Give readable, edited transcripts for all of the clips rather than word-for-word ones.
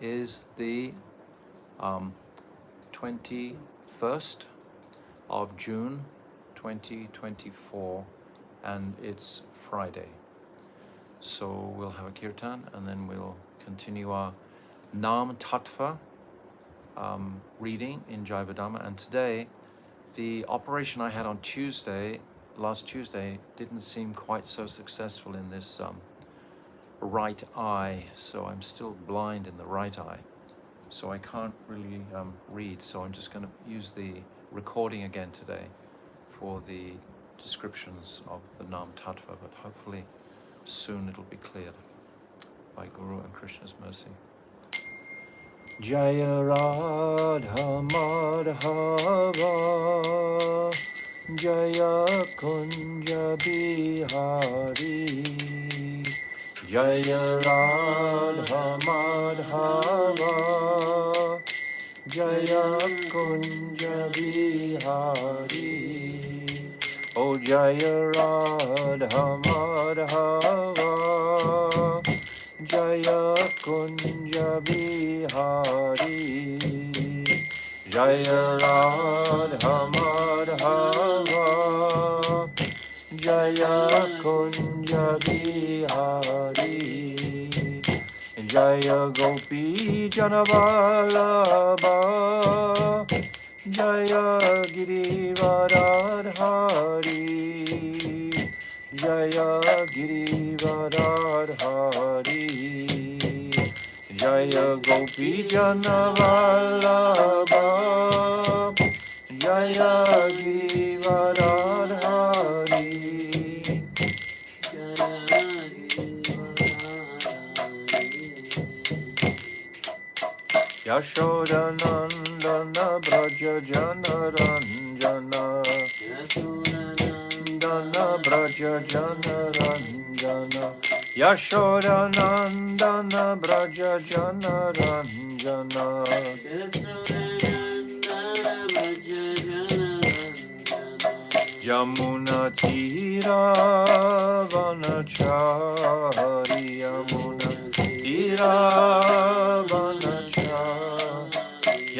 is the 21st of June 2024, and it's Friday. So we'll have a kirtan and then we'll continue our Nam Tattva reading in Jaiva Dharma. And today, the operation I had on last Tuesday, didn't seem quite so successful in this right eye, so I'm still blind in the right eye, so I can't really read, so I'm just going to use the recording again today for the descriptions of the Nam Tattva, but hopefully soon it'll be cleared by Guru and Krishna's mercy. Jaya Radha Madhava Jaya Kunja Bihari Jaya Radha Madhava Jaya Kunja Bihari. O Jaya Radha Madhava Jaya Kunja Bihari Jaya Radha Madhava Jaya Kunja Bihari Jaya Gopi Janavalabha Jaya Girivaradhari Jaya Girivaradhari Jaya Gopi Janavalabha Jaya Girivaradhari Yashodanandana Braja Janaranjana Yashodanandana Braja Janaranjana Yashodanandana Braja Janaranjana Yamuna Tira Vanachari Yamuna Tira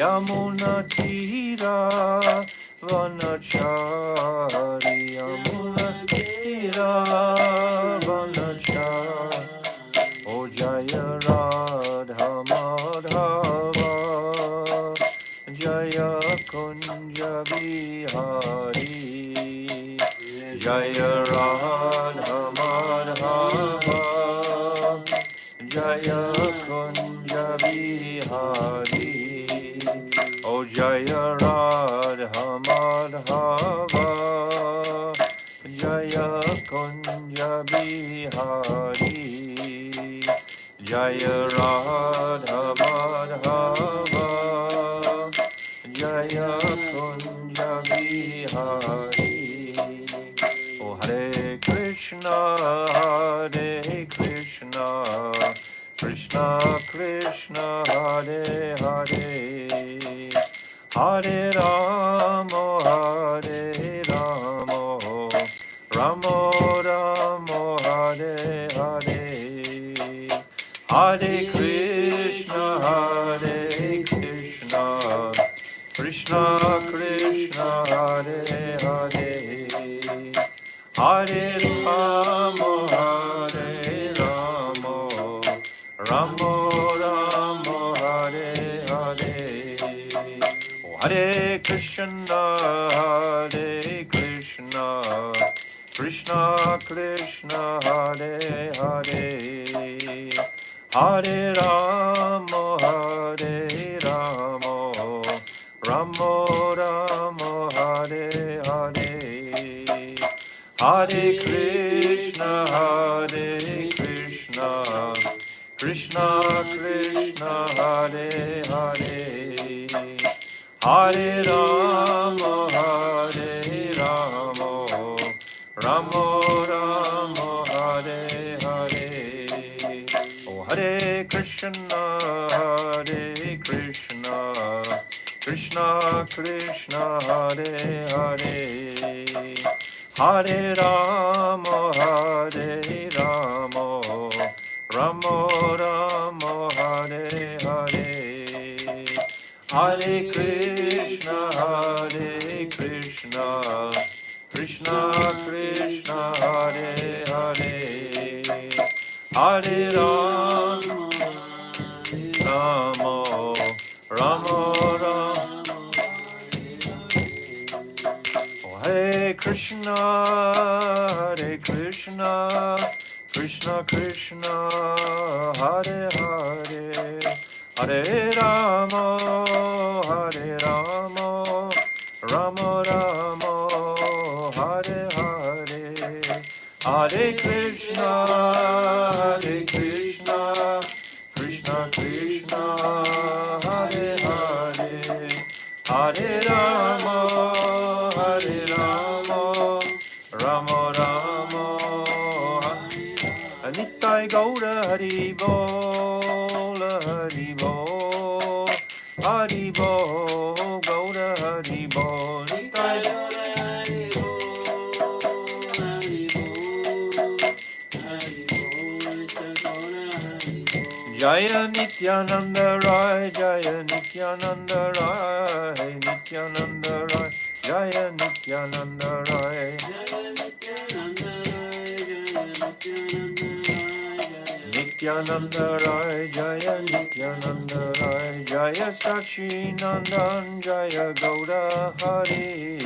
Yamuna Tira Vanachari Yamuna Tira Vanachari O Jaya Radha Madhava Jaya Kunja Bihari Jaya Radha Madhava Jaya Kunja Bihari O Jaya Radha Madhava Jaya Kunja Bihari Jaya Radha Madhava Jaya Kunja Bihari. O Hare Krishna Krishna Krishna Hare Hare Hare Ramo Ramo Ramo Hare Hare Hare Krishna Krishna Krishna Hare Hare Hare Ramo Ramo Ramo Hare Hare Hare Krishna Krishna Krishna Hare Hare Hare Ramo Ramo Ramo Hare Hare Hare Krishna Krishna Krishna Hare Hare Hare Ramo Ramo Ramo Hare Hare O Hare Krishna Krishna Krishna Hare Hare Hare Ramo Ramo Ramo Hare Hare Krishna, Krishna Krishna, Hare Hare, Hare Rama, Rama Rama Rama. Hare Krishna, Krishna Krishna, Hare Hare, Hare Rama, Rama Rama, Hare Hare, Hare Krishna, Krishna Krishna, Hare Hare, Hare Rama, Rama Rama, Nitai Gaura Hari Bol, Hari Bol, Gaura Hari Bol, Nitai Gaura Hari Bol, Jaya Nityananda Rai, Jaya Nityananda Rai, Nityananda Rai, Jaya Nityananda Rai, Nityananda Rai, Jaya Nityananda Rai, Jaya Sachinandan, Jaya Gauda Hari,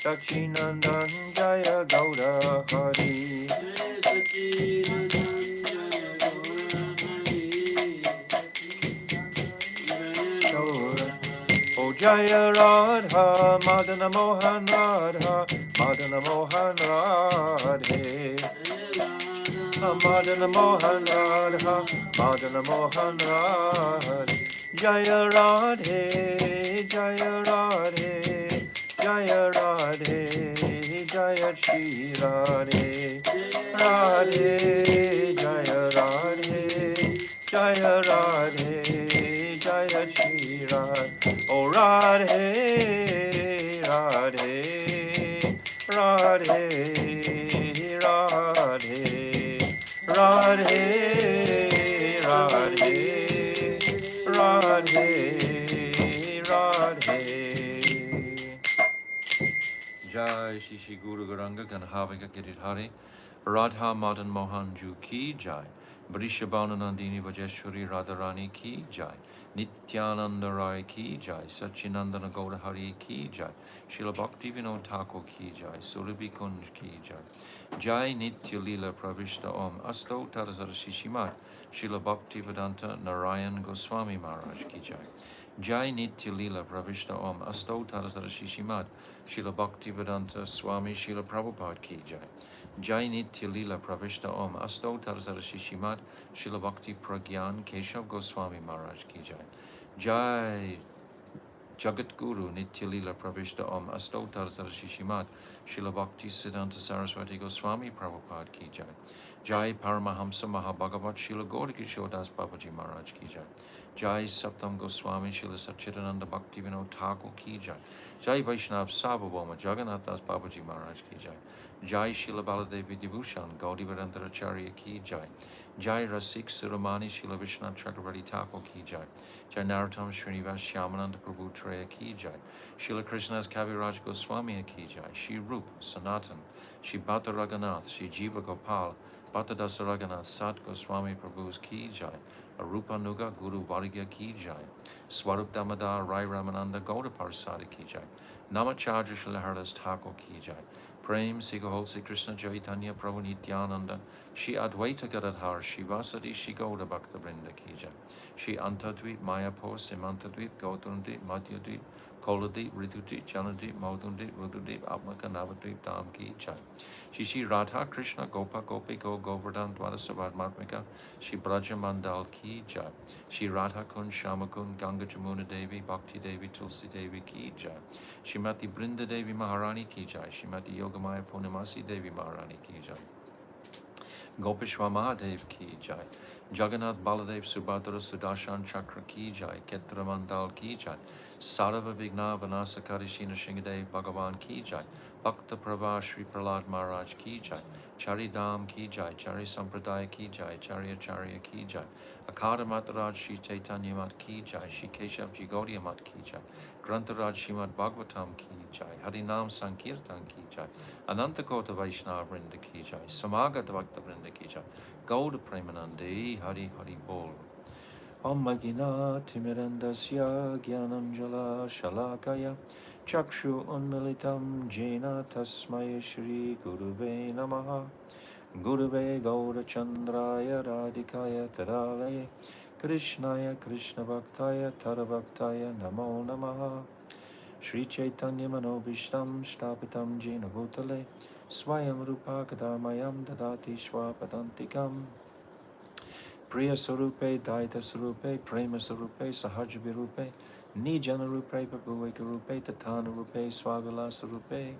Sachinandan, Jaya Gauda Hari, O Jaya Radha, Madana Mohan Radha, Madana Mohan Radhe, Madana Mohan Radha, Madana Mohan Radhe, Jaya Radhe, Jaya Radhe, Jaya Radhe, Jaya Shri Radhe, Radhe, Jaya Radhe, Jaya Radhe, Jaya Shri Radhe, O Radhe, Radhe, Radhe, Radhe, Radhe, Radhe, Radhe, Radhe. Jai Shri Shri Guru Garanga Ganhavika Giridhari, Radha Madan Mohan Ju Ki Jai, Brishabhanu Nandini Vajeshwari Radharani Ki Jai, Nityananda Rai Ki Jai, Sachinandana Gaurahari Ki Jai, Srila Bhakti Vinod Thakur Ki Jai, Surabhi Kunj Ki Jai, Jai Nitya Leela Pravishta Om Asto Tarazara Shishimat, Srila Bhakti Vedanta Narayan Goswami Maharaj Ki Jai, Jai Nitya Leela Pravishta Om Asto Tarazara Shishimat, Srila Bhakti Vedanta Swami Srila Prabhupada Ki Jai, Jai Nitya Leela Pravishta Om Asto Tarazara Shishimat, Srila Bhakti Pragyan Keshav Goswami Maharaj Ki Jai, Jai Jagat Guru Nitya Leela Pravishta Om Asto Tarazara Shishimat, Srila Bhakti Siddhanta Saraswati Goswami Prabhupada Ki Jai, Jai Paramahamsa Mahabhagavat Srila Gaurikishore Das Babaji Maharaj Ki Jai, Jai Saptam Goswami Srila Satchidananda Bhakti Vinod Thakur Ki Jai, Jai Vaishnav Sabhavoma Jagannath Das Babaji Maharaj Ki Jai, Jai Srila Baladevi Dibhushan Gaudi Vedantaracharya Ki Jai, Jai Rasik Siramani Srila Vishnath Chakravarti Thakur Ki Jai, Jai Narottam Srinivas Shyamananda Prabhu Treya Ki Jai, Srila Krishna's Kaviraj Goswami Ki Jai, Shri Rup Sanatan, Shri Bhatta Raghunath, Shri Jiva Gopal, Bhatta Dasa Raghunath Sat Goswami Prabhu's Ki Jai, Arupa Nuga Guru Vargya Ki Jai, Swarup Damodar Rai Ramananda Gauda Parsadi Ki Jai, Namacharya Srila Haridas Thakur Ki Jai, Prem Sigahol Sri Krishna Chaitanya Prabhu Nityananda, Shri Advaita Gadadhar, Shri Vasadi Shri Gauda Bhakta Vrinda Ki Jai, Shri Antadvip, Mayapur, Simantadvip, Gautundip, Madhyadvip, Koladip, Ritudip, Janadip, Maudundip, Rududip, Atmaka Navadvip, Dham Ki Jai, Shri Shri Radha Krishna Gopa Gopi Go Govardhan Dwadasavadmatmika, Shri Braja Mandal Ki Jai, Shri Radha Kund Shamakund Ganga Jamuna Devi, Bhakti Devi, Tulsi Devi Ki Jai, Shrimati Brinda Devi Maharani Ki Jai, Shrimati Yogamaya Purnamasi Devi Maharani Ki Jai, Gopeshwar Mahadev Ki Jai, Jagannath Baladev Subhadra Sudarshan Chakra Ki Jai, Ketra Mandal Ki Jai, Sarava Vigna Vanasakari Shina Shingadev Bhagavan Ki Jai, Bhakta Prabha Shri Prahlad Maharaj Ki Jai, Charidham Ki Jai, Chari Sampradaya Ki Jai, Charya Charya Ki Jai, Akada Mataraj Shri Chaitanya Mat Ki Jai, Shri Keshav Ji Gaudiya Mat Ki Jai, Grantaraj Shrimad Bhagavatam Ki Jai, Harinam Sankirtan Ki Jai, Anantakota Vaishnava Vrinda Ki Jai, Samagat Bhakta Vrinda Ki Jai, Gauda Premanande Hari Hari Bol. Om Magina Timirandasya Gyananjala Shalakaya Chakshu Unmilitam Jena Tasmaya Shri Gurube Namaha Gurube Gaura Chandraya Radhikaya Tadalaye Krishnaya Krishna Bhaktaya Tarabhaktaya Namo Namaha Shri Chaitanya Manobishtam Shtapitam Jena Bhutale Swayam Rupa Kadamayam Dadati Swapadantikam Priya Sarupe, Daita Sarupe, Prema Sarupe, Sahajabi Rupe, Nijana Rupe, Babuveka Rupe, Tatana Rupe, Swagala Sarupe,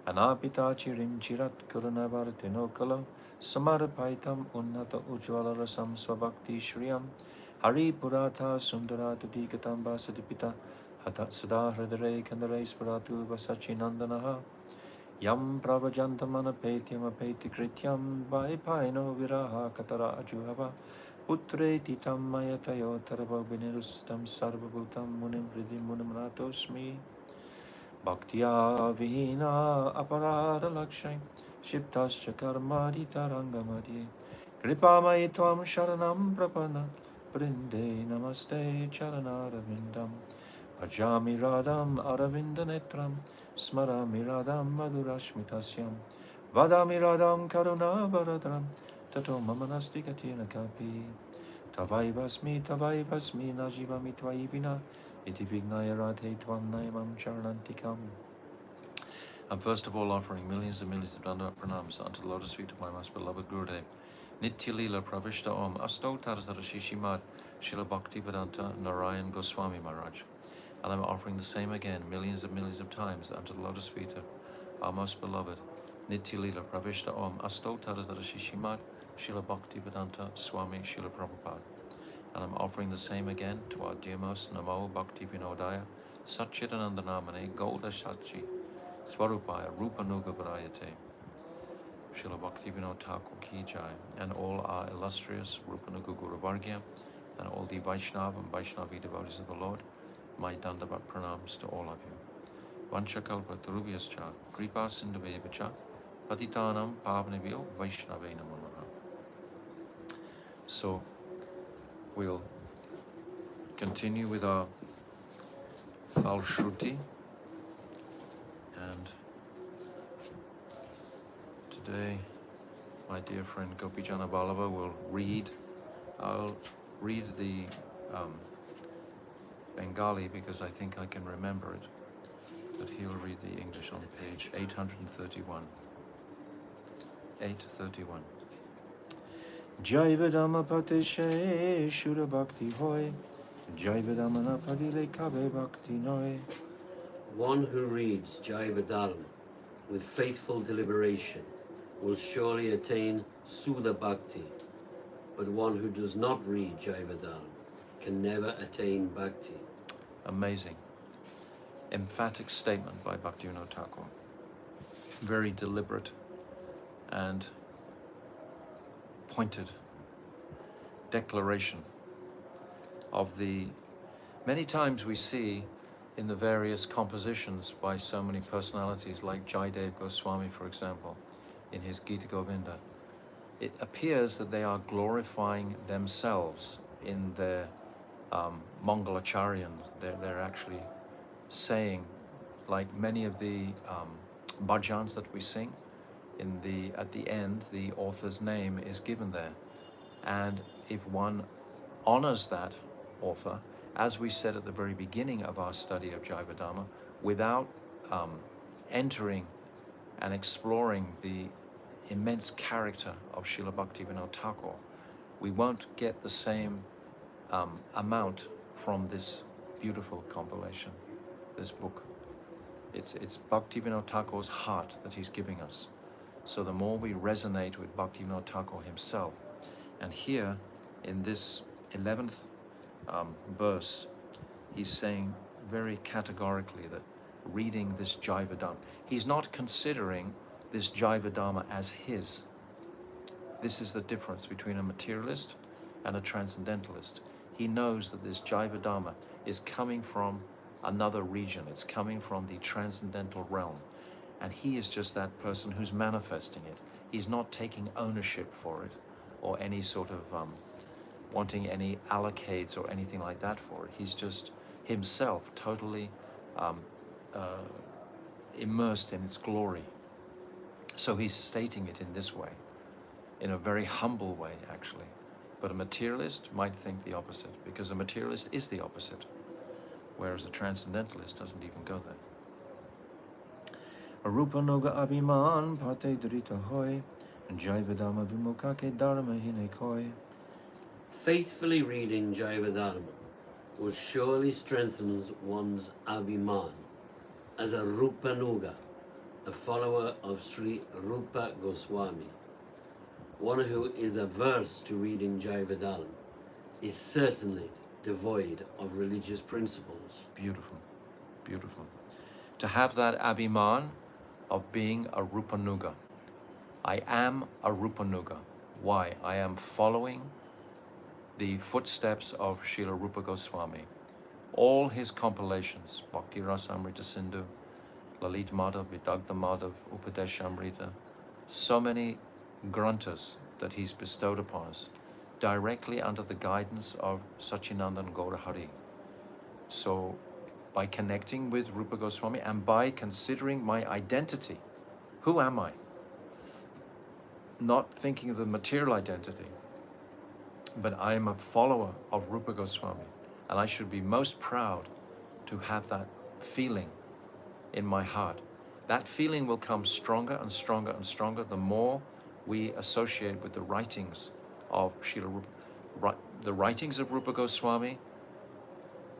Anapita Chirim Chirat Kurunavaratino Samarapaitam Unnata Ujvala Rasam Swabhakti Shriyam, Hari Purata Sundarata Dikatam Basadipita, Hatat Sada Hridare Kandare Sparatu Vasachi Nandanaha, Yam Pravajantamana Petiam Apeti Krityam Vaipaino Viraha Katara Ajuhava Putre Titam Mayatayo Tarava Vinirustam Sarvabhutam Munim Vridim Munimratosmi Bhaktya Vihina Aparada Lakshay Shiptascha Karmadi Tarangamadi Kripamai Tvam Sharanam Prapana Brinde Namaste Charanara Bhajami Radham Aravinda Netram Smarami Radham Madhurashmitasyam Vadami Radham Karuna Varadram Tato Mamanasti Katina Kapi Tavai Vasmi Najivami Tvaivina Iti Vignaya Radhe Tvam Naimam Charanantikam. I'm first of all offering millions and millions of Dandavat pranams unto the lotus feet of my most beloved Gurudev. Nitya Lila Pravishta Om Asto Tarzara Shishimad Shila Bhakti Vedanta Narayan Goswami Maharaj. And I'm offering the same again millions and millions of times unto the lotus feet of our most beloved Nitya Lila Pravishta Om Asto Tarzara Shishimad Shila Bhakti Vedanta Swami Shila Prabhupada. And I'm offering the same again to our dear most Namo Bhakti Vinodaya Satchidananda Namane Golda Sachi Swarupaya Rupanuga Varayate Srila Bhaktivinoda Thakur Ki Jai, and all our illustrious Rupanuga Guru Vargya and all the Vaishnava and Vaishnavi devotees of the Lord, my Dandavat pranams to all of you. Vanchakalpa Tarubhyascha Kripa Sindhuvevacha Patitanam Pavnebhyo Vaishnave Namo Namaha. So we'll continue with our Falshruti, and today my dear friend Gopijana Balava will read. I'll read the Bengali because I think I can remember it, but he'll read the English on page 831. 831. Jaiva Dhamma Patishe Shura Bhakti Hoy, Jaiva Dhamma Padile Kabe Bhakti Noy. One who reads Jaiva Dharma with faithful deliberation will surely attain Sudha Bhakti, but one who does not read Jaiva Dharma can never attain Bhakti. Amazing. Emphatic statement by Bhaktivinoda Thakur. Very deliberate and pointed declaration of the many times we see in the various compositions by so many personalities like Jaidev Goswami, for example, in his Gita Govinda. It appears that they are glorifying themselves in their Mangalacharyan. They're actually saying, like many of the bhajans that we sing, at the end, the author's name is given there. And if one honors that author, as we said at the very beginning of our study of Jaiva Dhamma, without entering and exploring the immense character of Srila Bhaktivinoda Thakur, we won't get the same amount from this beautiful compilation, this book. It's Bhaktivinoda Thakur's heart that he's giving us. So the more we resonate with Bhaktivinoda Thakur himself, and here In this 11th verse, he's saying very categorically that reading this Jaiva Dharma, he's not considering this Jaiva Dharma as his. This is the difference between a materialist and a transcendentalist. He knows that this Jaiva Dharma is coming from another region. It's coming from the transcendental realm. And he is just that person who's manifesting it. He's not taking ownership for it or any sort of wanting any allocates or anything like that for it. He's just himself totally immersed in its glory. So he's stating it in this way, in a very humble way, actually. But a materialist might think the opposite, because a materialist is the opposite, whereas a transcendentalist doesn't even go there. Arupa noga abhiman pate drita hoy, Jaiva dharma vimukake dharma hine koi. Faithfully reading Jaiva Dharma will surely strengthen one's abhiman as a Rupanuga, a follower of Sri Rupa Goswami. One who is averse to reading Jaiva Dharma is certainly devoid of religious principles. Beautiful, beautiful. To have that abhiman of being a Rupanuga. I am a Rupanuga. Why? I am following the footsteps of Srila Rupa Goswami. All his compilations, Bhakti Rasamrita Sindhu, Lalit Madhav, Vidagdha Madhav, Upadeshamrita, so many granthas that he's bestowed upon us, directly under the guidance of Sachinandan Gaurahari. So by connecting with Rupa Goswami and by considering my identity, who am I? Not thinking of the material identity, but I am a follower of Rupa Goswami, and I should be most proud to have that feeling in my heart. That feeling will come stronger and stronger and stronger the more we associate with the writings of Srila Rupa. The writings of Rupa Goswami,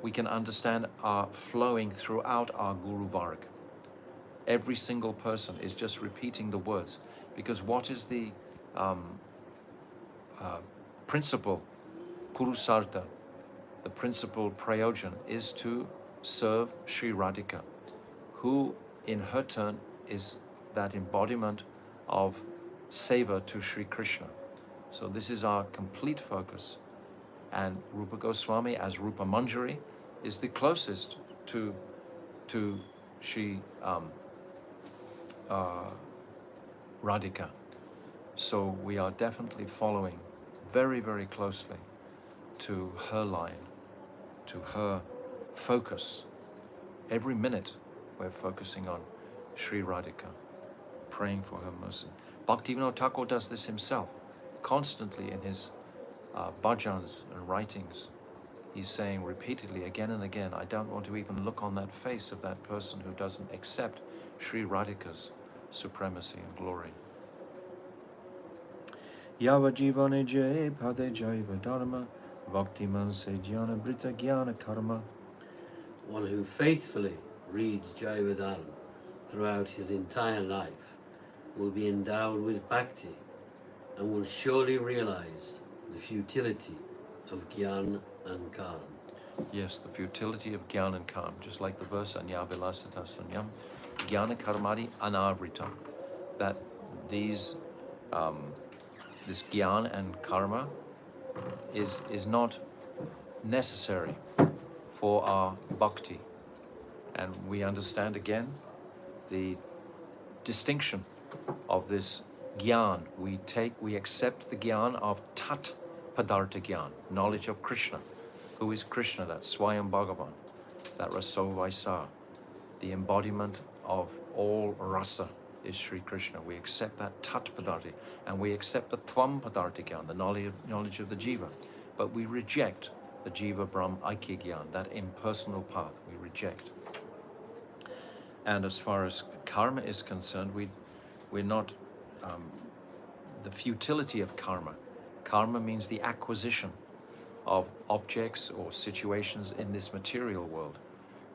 we can understand, are flowing throughout our Guru Varg. Every single person is just repeating the words, because what is the principal Purusartha, the principal Prayojan, is to serve Sri Radhika, who in her turn is that embodiment of seva to Sri Krishna. So this is our complete focus. And Rupa Goswami as Rupa Manjari is the closest to Sri Radhika. So we are definitely following very, very closely to her line, to her focus. Every minute we're focusing on Sri Radhika, praying for her mercy. Bhaktivinoda Thakur does this himself, constantly in his bhajans and writings. He's saying repeatedly, again and again, I don't want to even look on that face of that person who doesn't accept Sri Radhika's supremacy and glory. Yava jivane jay pade jaiva dharma, bhaktiman se jnana brita jnana karma. One who faithfully reads Jaiva Dharma throughout his entire life will be endowed with bhakti and will surely realize the futility of Gyan and Karma. Yes, the futility of Gyan and Karma, just like the verse Anyavilasata Sanyam, Jnana Karmadi Anavritam, that these this Gyan and Karma is not necessary for our bhakti. And we understand again the distinction of this Gyan. We accept the Gyan of Tat Padartha Gyan, knowledge of Krishna. Who is Krishna? That Swayam Bhagavan, that Raso Vaisa, the embodiment of all rasa is Sri Krishna. We accept that Tat Padartha, and we accept the Tvam Padartha Gyan, the knowledge of the Jiva. But we reject the Jiva Brahm Aikya Gyan, that impersonal path we reject. And as far as karma is concerned, we're not, the futility of karma. Karma means the acquisition of objects or situations in this material world,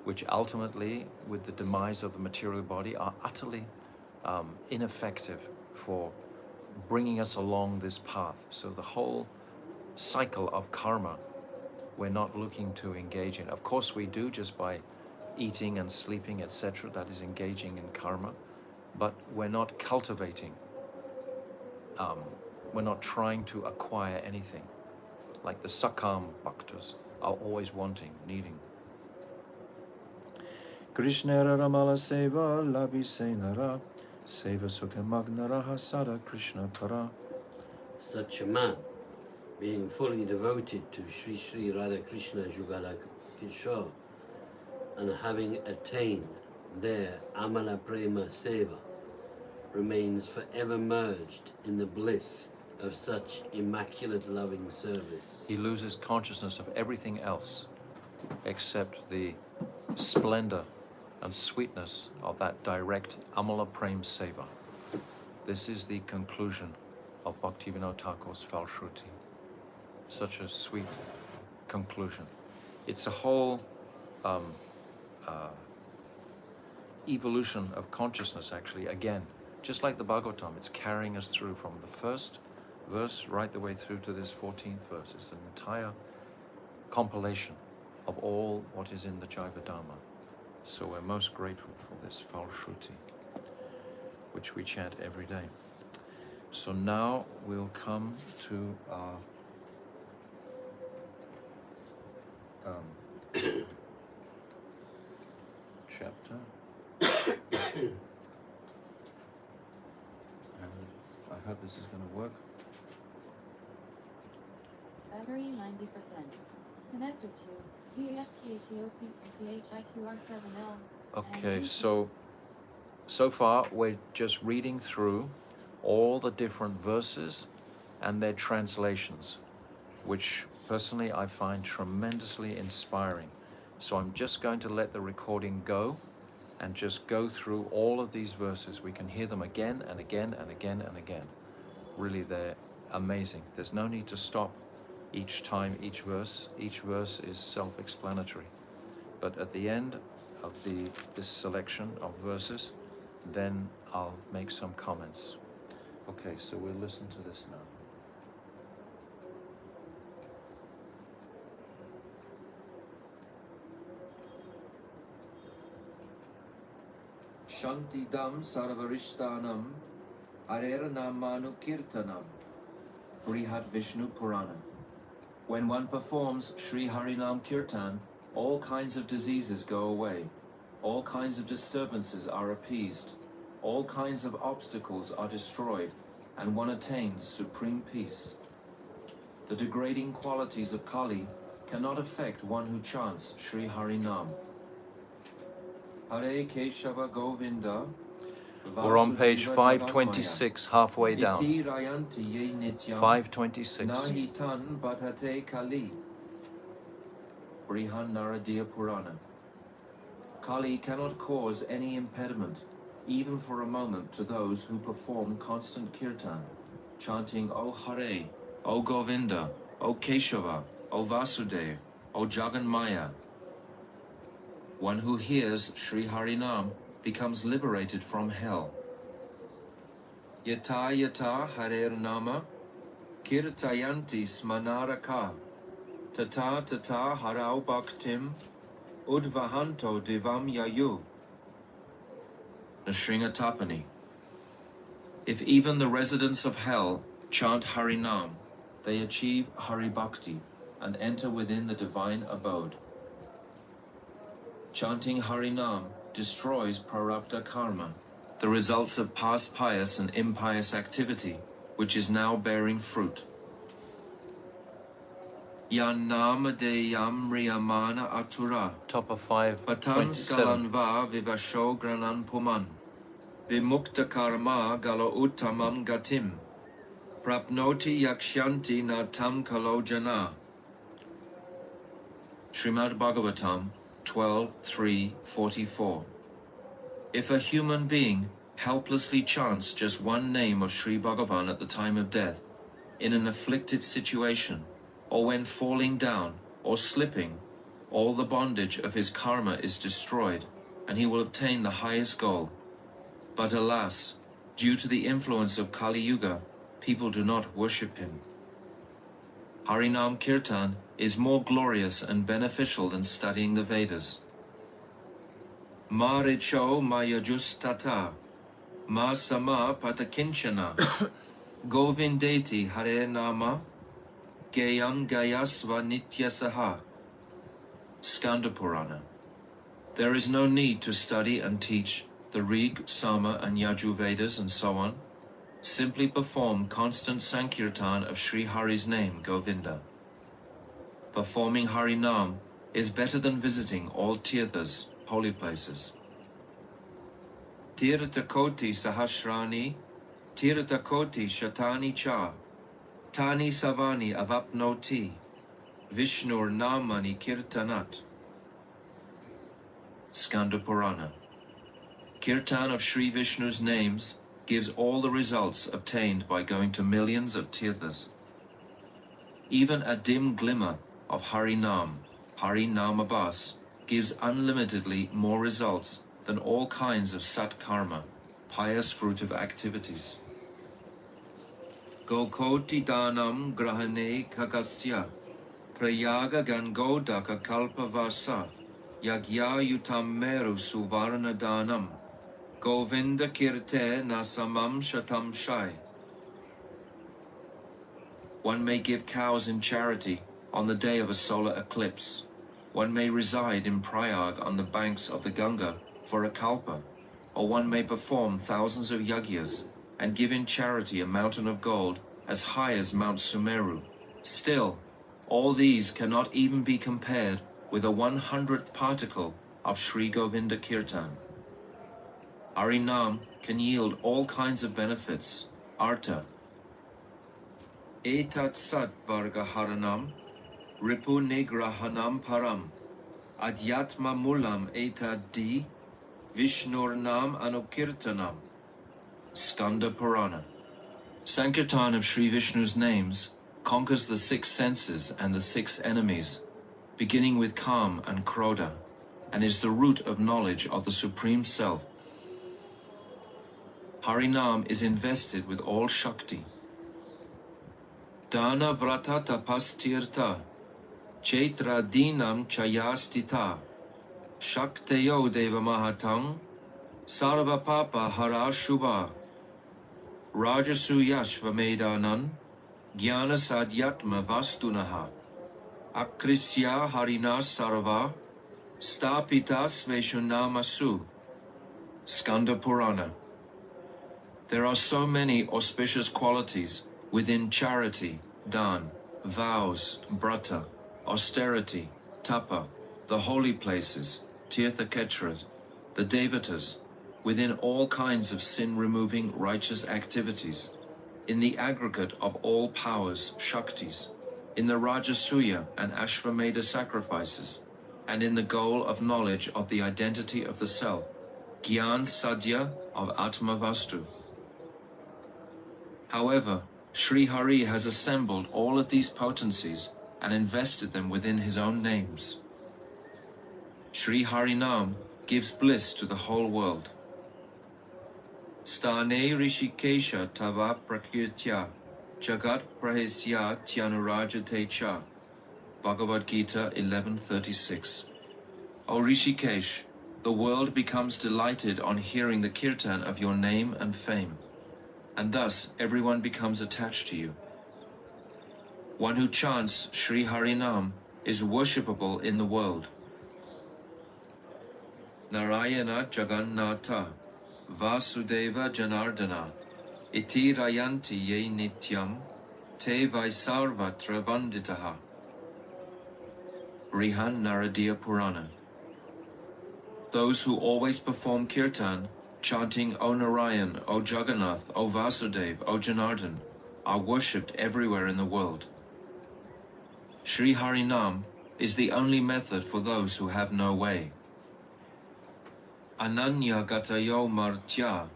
which ultimately, with the demise of the material body, are utterly ineffective for bringing us along this path. So the whole cycle of karma we're not looking to engage in. Of course we do, just by eating and sleeping, etc. That is engaging in karma, but we're not cultivating. We're not trying to acquire anything. Like the Sakam bhaktas are always wanting, needing. Krishnera Ramala Seva Labi Senara Seva Sukamagnaraha Sada Krishna Para. Such a man, being fully devoted to Sri Sri Radha Krishna Jugala Kishore and having attained their Amala Prema Seva, remains forever merged in the bliss of such immaculate loving service. He loses consciousness of everything else except the splendor and sweetness of that direct Amala Prem Seva. This is the conclusion of Bhaktivinoda Thakur's Falshruti. Such a sweet conclusion. It's a whole evolution of consciousness, actually, again. Just like the Bhagavatam, it's carrying us through from the first verse right the way through to this 14th verse. It's an entire compilation of all what is in the Jaiva Dharma. So we're most grateful for this Falshruti, which we chant every day. So now we'll come to our chapter. And I hope this is going to work. Battery 90%. Connected to VSKTOPPHI2R7L. Okay, so far we're just reading through all the different verses and their translations, which personally I find tremendously inspiring. So I'm just going to let the recording go and just go through all of these verses. We can hear them again and again and again and again. Really, they're amazing. There's no need to stop each time, each verse. Each verse is self-explanatory. But at the end of this selection of verses, then I'll make some comments. Okay, so we'll listen to this now. Shantidam Sarvarishtanam Arernamanu Kirtanam Brihat Vishnu Purana. When one performs Sri Harinam Kirtan, all kinds of diseases go away, all kinds of disturbances are appeased, all kinds of obstacles are destroyed, and one attains supreme peace. The degrading qualities of Kali cannot affect one who chants Sri Harinam. Hare Keshava Govinda. We're on page 526, halfway down. 526. Nahitan Bhatate Kali. Brihan Naradiya Purana. Kali cannot cause any impediment, even for a moment, to those who perform constant kirtan, chanting O Hare, O Govinda, O Keshava, O Vasudeva, O Jaganmaya. One who hears Sri Harinam becomes liberated from hell. Yata yata Harer Nama Kirtayanti Smanaraka Tata tata Harau Bhaktim Udvahanto Divam Yayu. Nrsinga Tapani. If even the residents of hell chant Harinam, they achieve Hari Bhakti and enter within the divine abode. Chanting Harinam destroys prarabdha karma, the results of past pious and impious activity, which is now bearing fruit. Yanama deyam riyamana atura. Top of 527. Patanskalanva vivasho granan puman. Vimukta karma galo uttamam gatim. Prapnoti yakshanti natam kalo jana. Srimad Bhagavatam 12:3-44. If a human being helplessly chants just one name of Sri Bhagavan at the time of death, in an afflicted situation, or when falling down or slipping, all the bondage of his karma is destroyed, and he will obtain the highest goal. But alas, due to the influence of Kali Yuga, people do not worship him. Harinam Kirtan is more glorious and beneficial than studying the Vedas. Ma richo mayajus tata, ma sama patakinchana, govindeti hare nama, gayam gayasva nityasaha. Skanda Purana. There is no need to study and teach the Rig, Sama and Yaju Vedas and so on. Simply perform constant Sankirtan of Sri Hari's name, Govinda. Performing Harinam is better than visiting all tirthas, holy places. Tirtha-koti sahasrani, tirtha-koti shatani cha, tani savani avapnoti, Vishnur namani kirtanat. Skanda Purana. Kirtan of Sri Vishnu's names gives all the results obtained by going to millions of tirthas. Even a dim glimmer of Harinam, Harinamabhas, gives unlimitedly more results than all kinds of sat karma, pious fruitive activities. Gokoti danam grahane kakasya, prayaga gangodaka kalpavasa, yagya yutam meru suvarna danam, Govinda kirte nasamam shatam shai. One may give cows in charity on the day of a solar eclipse. One may reside in Prayag on the banks of the Ganga for a kalpa, or one may perform thousands of yagyas and give in charity a mountain of gold as high as Mount Sumeru. Still, all these cannot even be compared with a 100th particle of Sri Govinda Kirtan. Harinam can yield all kinds of benefits. Artha. Etat sat varga haranam, ripu nigrahanam param, adhyatma mulam etad di, vishnurnam anukirtanam. Skanda Purana. Sankirtan of Sri Vishnu's names conquers the 6 senses and the 6 enemies, beginning with Kam and Krodha, and is the root of knowledge of the Supreme Self. Harinam is invested with all Shakti. Dana vrata tapastirtha, Chaitra dinam chayastita, Shakteyo deva mahatang, Sarva papa hara shubha, Rajasu yashva medanan, Jnana sadhyatma vastunaha, Akrisya harina sarva, Stapita sveshunamasu. Skanda Purana. There are so many auspicious qualities within charity, dan, vows, brata, austerity, tapa, the holy places, tirtha-kshetras, the devatas, within all kinds of sin-removing righteous activities, in the aggregate of all powers, shaktis, in the Rajasuya and Ashvamedha sacrifices, and in the goal of knowledge of the identity of the self, Gyan Sadhya of Atmavastu. However, Sri Hari has assembled all of these potencies and invested them within his own names. Sri Harinam gives bliss to the whole world. Stane Rishikesha Tava Prakirtya Jagat Prahesya Tyanurajate Cha. Bhagavad Gita 11:36. O Rishikesh, the world becomes delighted on hearing the kirtan of your name and fame, and thus everyone becomes attached to you. One who chants Sri Harinam is worshipable in the world. Narayana Jagannatha Vasudeva Janardana Iti Rayanti Ye Nityam Te Vaisarvatra Vanditaha. Brihan Naradiya Purana. Those who always perform kirtan, chanting O Narayan, O Jagannath, O Vasudev, O Janardhan, are worshipped everywhere in the world. Sri Harinam is the only method for those who have no way. Ananya Gatayo Martya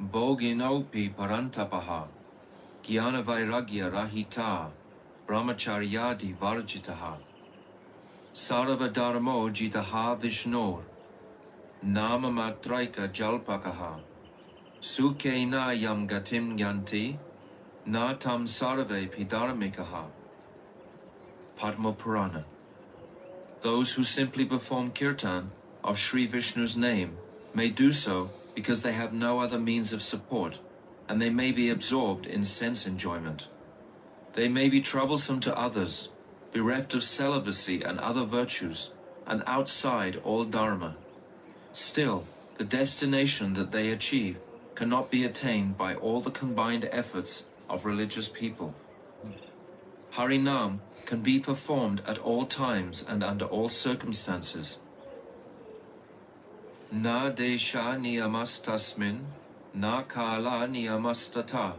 Bhoginopi Parantapaha Jnana Vairagya Rahita Brahmacharyadi Varjitaha Sarva Dharmo Jitaha Vishnor Nama Matraika Jalpakaha Sukena Yam Gatim Yanti Natam Sarve Pidharmikaha. Padma Purana. Those who simply perform kirtan of Sri Vishnu's name may do so because they have no other means of support, and they may be absorbed in sense enjoyment. They may be troublesome to others, bereft of celibacy and other virtues, and outside all dharma. Still, the destination that they achieve cannot be attained by all the combined efforts of religious people. Harinam can be performed at all times and under all circumstances. Na desha niyamastasmin, na kala niyamastata,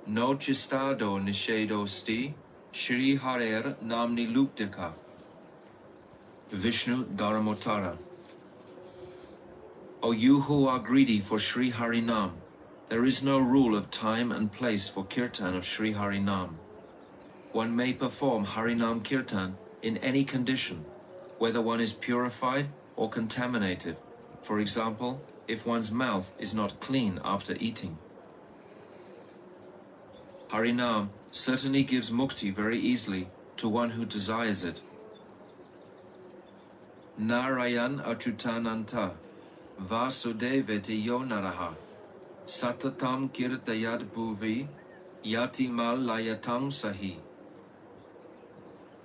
no chistado nishedosti, Shri Harer namni luptika. Vishnu Dharamotara. O you who are greedy for Sri Harinam, there is no rule of time and place for kirtan of Sri Harinam. One may perform Harinam kirtan in any condition, whether one is purified or contaminated. For example, if one's mouth is not clean after eating. Harinam certainly gives mukti very easily to one who desires it. Narayan Achutananta Vasudeveti Yonaraha Satatam Kirtayad Bhuvi Yati Mal Layatam Sahi.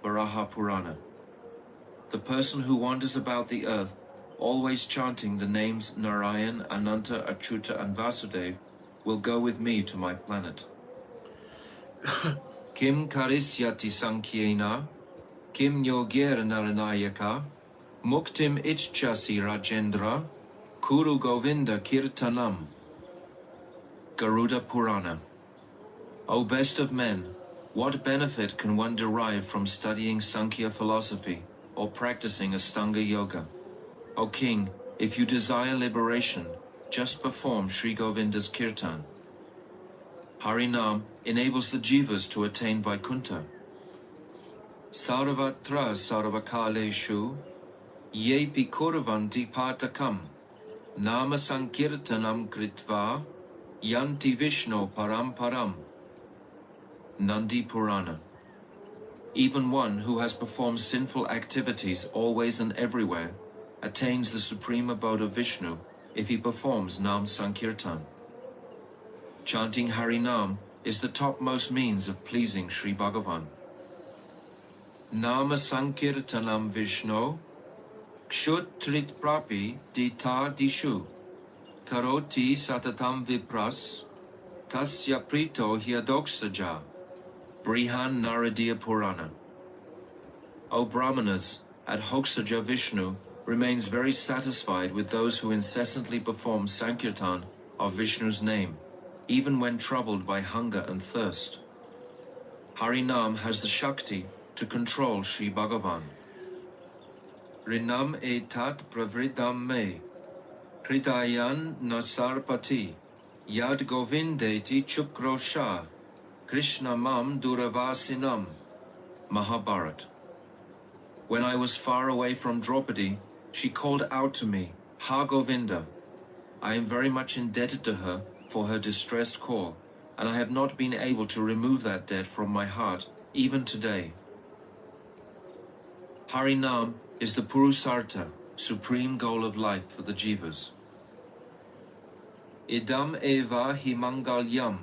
Varaha Purana. The person who wanders about the earth, always chanting the names Narayan, Ananta, Achyuta, and Vasudev, will go with me to my planet. Kim Karisyati Sankyena, Kim Yogir Naranayaka, Muktim Ichchasi Rajendra, Kuru Govinda Kirtanam. Garuda Purana. O best of men, what benefit can one derive from studying Sankhya philosophy or practicing Astanga Yoga? O king, if you desire liberation, just perform Sri Govinda's kirtan. Harinam enables the jivas to attain Vaikuntha. Sarvatra sarvakaleshu yepi kurvanti patakam nama sankirtanam kritva yanti Vishnu paramparam. Nandi Purana. Even one who has performed sinful activities always and everywhere attains the supreme abode of Vishnu if he performs Nam Sankirtan. Chanting Harinam is the topmost means of pleasing Sri Bhagavan. Nama Sankirtanam Vishnu Kshutrit Prapi Dita Dishu Karoti Satatam Vipras Tasya Prito Hyadoksaja. Brihan Naradiya Purana. O Brahmanas, at Hoksaja Vishnu remains very satisfied with those who incessantly perform Sankirtan of Vishnu's name, even when troubled by hunger and thirst. Harinam has the Shakti to control Sri Bhagavan. Rinam etat pravridam me, Kritayan nasarpati, Yad Govindeti chukrosha, Krishna mam duravasinam. Mahabharat. When I was far away from Draupadi, she called out to me, Ha Govinda. I am very much indebted to her for her distressed call, and I have not been able to remove that debt from my heart, even today. Harinam is the Purusartha, supreme goal of life for the jivas. Idam eva himangalyam,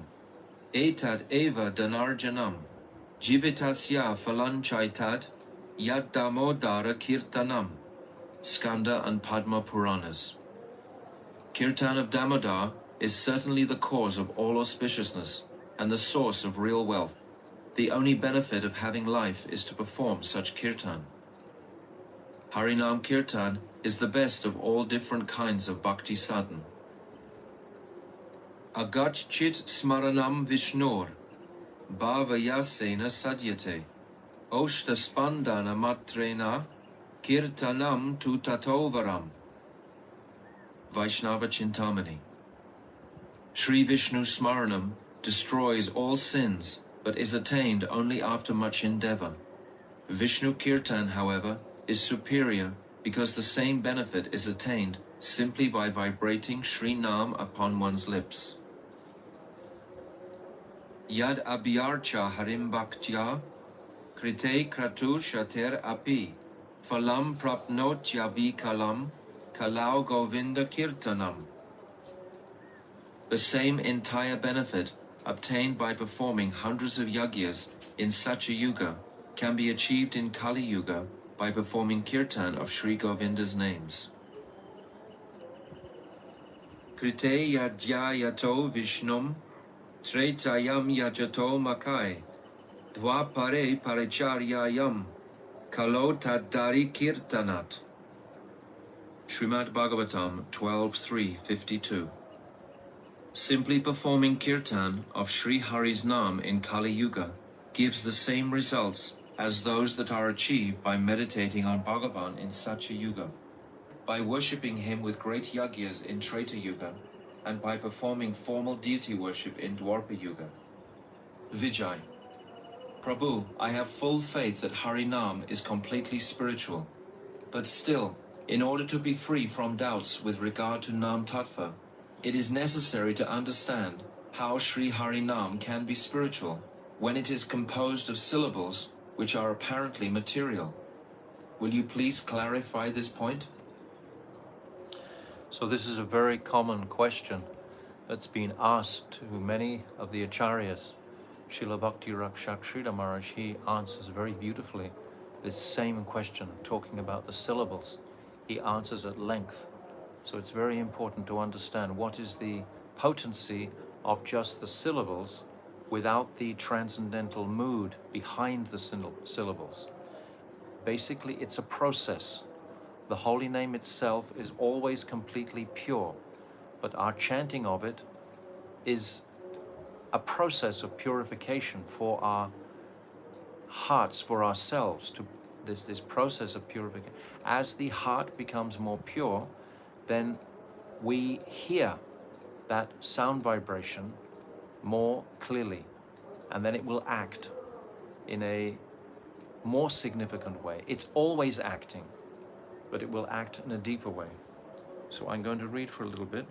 etad eva dhanarjanam, jivitasya phalanchaitad, yad damodara kirtanam. Skanda and Padma Puranas. Kirtan of Damodar is certainly the cause of all auspiciousness and the source of real wealth. The only benefit of having life is to perform such kirtan. Harinam Kirtan is the best of all different kinds of bhakti sadhan. Agachchit smaranam Vishnur, bhavayasena sadyate, oshta spandana matrena, kirtanam tu tatovaram. Vaishnava Chintamani. Sri Vishnu Smaranam destroys all sins, but is attained only after much endeavor. Vishnu Kirtan, however, is superior because the same benefit is attained simply by vibrating Sri Nam upon one's lips. Yad abhyarcha harim bhaktya Krite kratu shater api, phalam prapnot yavi kalam, kalau govinda kirtanam. The same entire benefit obtained by performing hundreds of yagyas in such a yuga can be achieved in Kali Yuga by performing kirtan of Sri Govinda's names. Krite yajyayato vishnum, tretayam yajato makai, dvapare paricharyayam, kalo tadari kirtanat. Srimad Bhagavatam 12.3.52. Simply performing kirtan of Sri Hari's Nam in Kali Yuga gives the same results as those that are achieved by meditating on Bhagavan in such a yuga, by worshipping him with great yagyas in Treta Yuga, and by performing formal deity worship in Dwarpa Yuga. Vijay. Prabhu, I have full faith that Harinam is completely spiritual, but still, in order to be free from doubts with regard to Nam Tattva, it is necessary to understand how Sri Harinam can be spiritual when it is composed of syllables which are apparently material. Will you please clarify this point? So this is a very common question that's been asked to many of the acharyas. Srila Bhakti Rakshak Maharaj, he answers very beautifully this same question, talking about the syllables. He answers at length. So it's very important to understand what is the potency of just the syllables without the transcendental mood behind the syllables. Basically, it's a process. The holy name itself is always completely pure, but our chanting of it is a process of purification for our hearts, for ourselves, to this process of purification. As the heart becomes more pure, then we hear that sound vibration more clearly, and then it will act in a more significant way. It's always acting, but it will act in a deeper way. So I'm going to read for a little bit,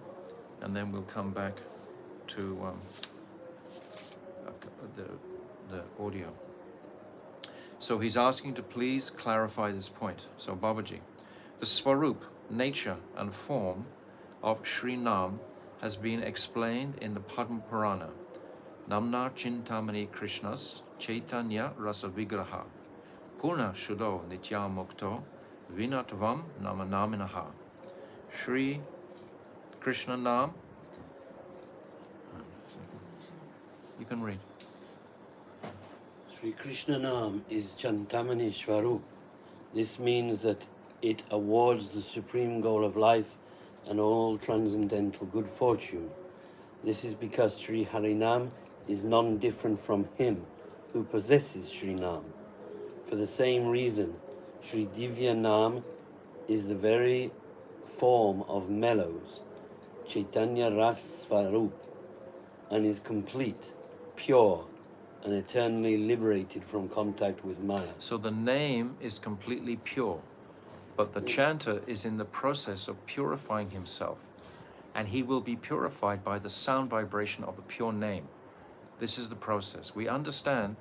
and then we'll come back to the audio. So he's asking to please clarify this point. So Babaji, the Swarup, nature and form of Sri Nam has been explained in the Padma Purana. Namna Chintamani Krishnas Chaitanya Rasa Vigraha Purna Shuddho Nitya Mukto Vinatvam Nama Naminaha. Sri Krishna Nam. You can read. Sri Krishna Nam is Chantamani Swarup. This means that it awards the supreme goal of life and all transcendental good fortune. This is because Sri Harinam is non-different from him who possesses Sri Nam. For the same reason, Sri Divya Nam is the very form of mellows, Chaitanya Ras Swarup, and is complete, pure, and eternally liberated from contact with Maya. So the name is completely pure, but the chanter is in the process of purifying himself, and he will be purified by the sound vibration of the pure name. This is the process. We understand,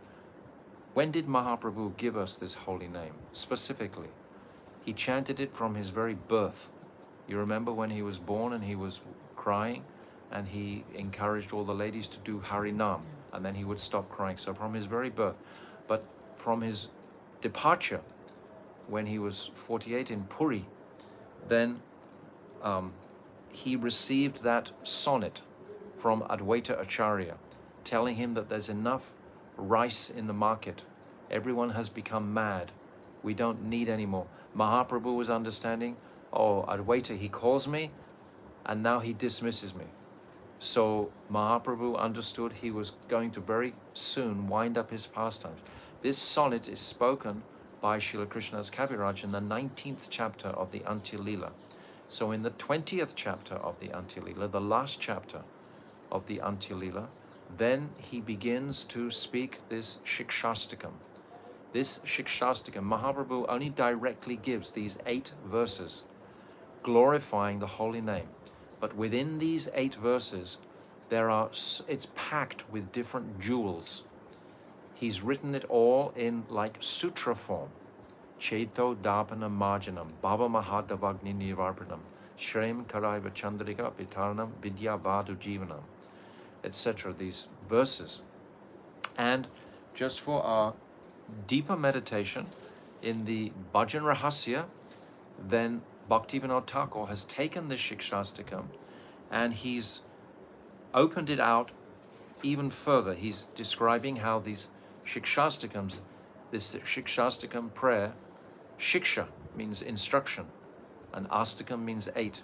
when did Mahaprabhu give us this holy name? Specifically, he chanted it from his very birth. You remember when he was born and he was crying, and he encouraged all the ladies to do Harinam, and then he would stop crying. So from his very birth. But from his departure, when he was 48 in Puri, then he received that sonnet from Advaita Acharya, telling him that there's enough rice in the market. Everyone has become mad. We don't need any more. Mahaprabhu was understanding, oh, Advaita, he calls me, and now he dismisses me. So Mahaprabhu understood he was going to very soon wind up his pastimes. This sonnet is spoken by Srila Krishnadas Kaviraj in the 19th chapter of the Antya Lila. So in the 20th chapter of the Antya Lila, the last chapter of the Antya Lila, then he begins to speak this Shikshastakam. This Shikshastakam, Mahaprabhu only directly gives these 8 verses, glorifying the holy name. But within these 8 verses, it's packed with different jewels. He's written it all in like sutra form. Cheto Dapana Marjanam, Baba Mahadavagni Nivarpanam, Shrem Karaiva Chandrika Vitaranam Vidya Vadu Jivanam, etc. These verses. And just for our deeper meditation in the Bhajan Rahasya, then Bhaktivinoda Thakur has taken this Shikshastakam and he's opened it out even further. He's describing how these Shikshastakams, this Shikshastakam prayer, Shiksha means instruction, and Astakam means 8.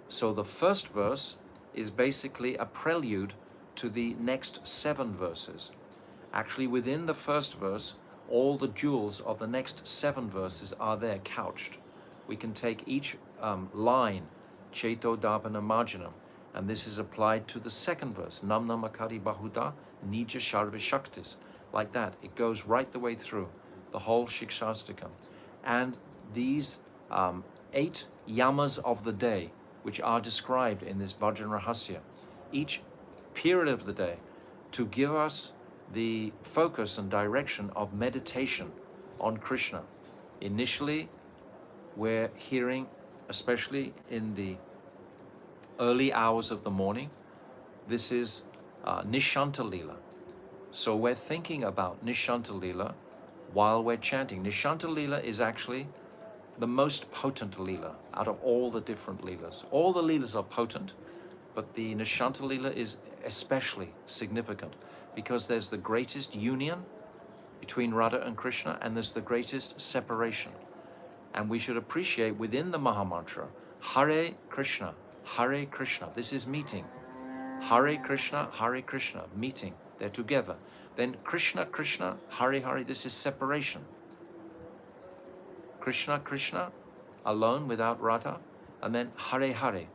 So the first verse is basically a prelude to the next 7 verses. Actually, within the first verse, all the jewels of the next 7 verses are there couched. We can take each line, Cheto Dapana Marjanam, and this is applied to the second verse, Nam Namakari Bahuda Nija Sharva Shaktis. Like that, it goes right the way through the whole Shikshastakam. And these 8 yamas of the day, which are described in this Bhajan Rahasya, each period of the day, to give us the focus and direction of meditation on Krishna. Initially, we're hearing, especially in the early hours of the morning, this is Nishanta Lila. So we're thinking about Nishanta Lila while we're chanting. Nishanta Lila is actually the most potent Lila out of all the different Leelas. All the Leelas are potent, but the Nishanta Lila is especially significant because there's the greatest union between Radha and Krishna and there's the greatest separation. And we should appreciate within the Mahamantra, Hare Krishna, Hare Krishna. This is meeting. Hare Krishna, meeting. They're together. Then Krishna, Krishna, Hare Hare. This is separation. Krishna, Krishna, alone without Radha. And then Hare Hare.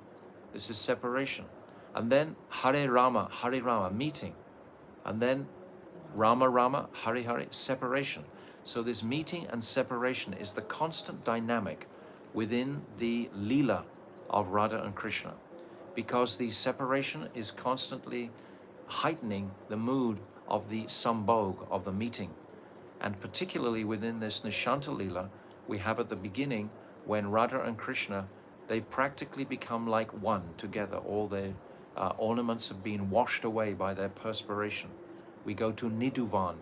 This is separation. And then Hare Rama, meeting. And then Rama Rama, Hare Hare, separation. So this meeting and separation is the constant dynamic within the Leela of Radha and Krishna, because the separation is constantly heightening the mood of the sambhog, of the meeting. And particularly within this Nishanta Leela, we have at the beginning when Radha and Krishna, they've practically become like one together. All their ornaments have been washed away by their perspiration. We go to Nidhuvan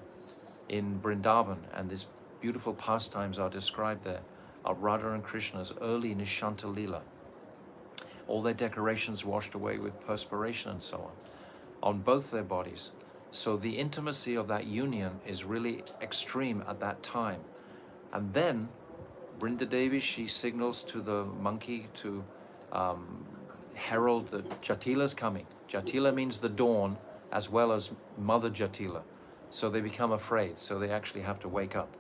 in Vrindavan, and these beautiful pastimes are described there of Radha and Krishna's early Nishanta Leela. All their decorations washed away with perspiration and so on both their bodies. So the intimacy of that union is really extreme at that time. And then Brinda Devi, she signals to the monkey to herald the Jatila's coming. Jatila means the dawn as well as Mother Jatila. So they become afraid, so they actually have to wake up.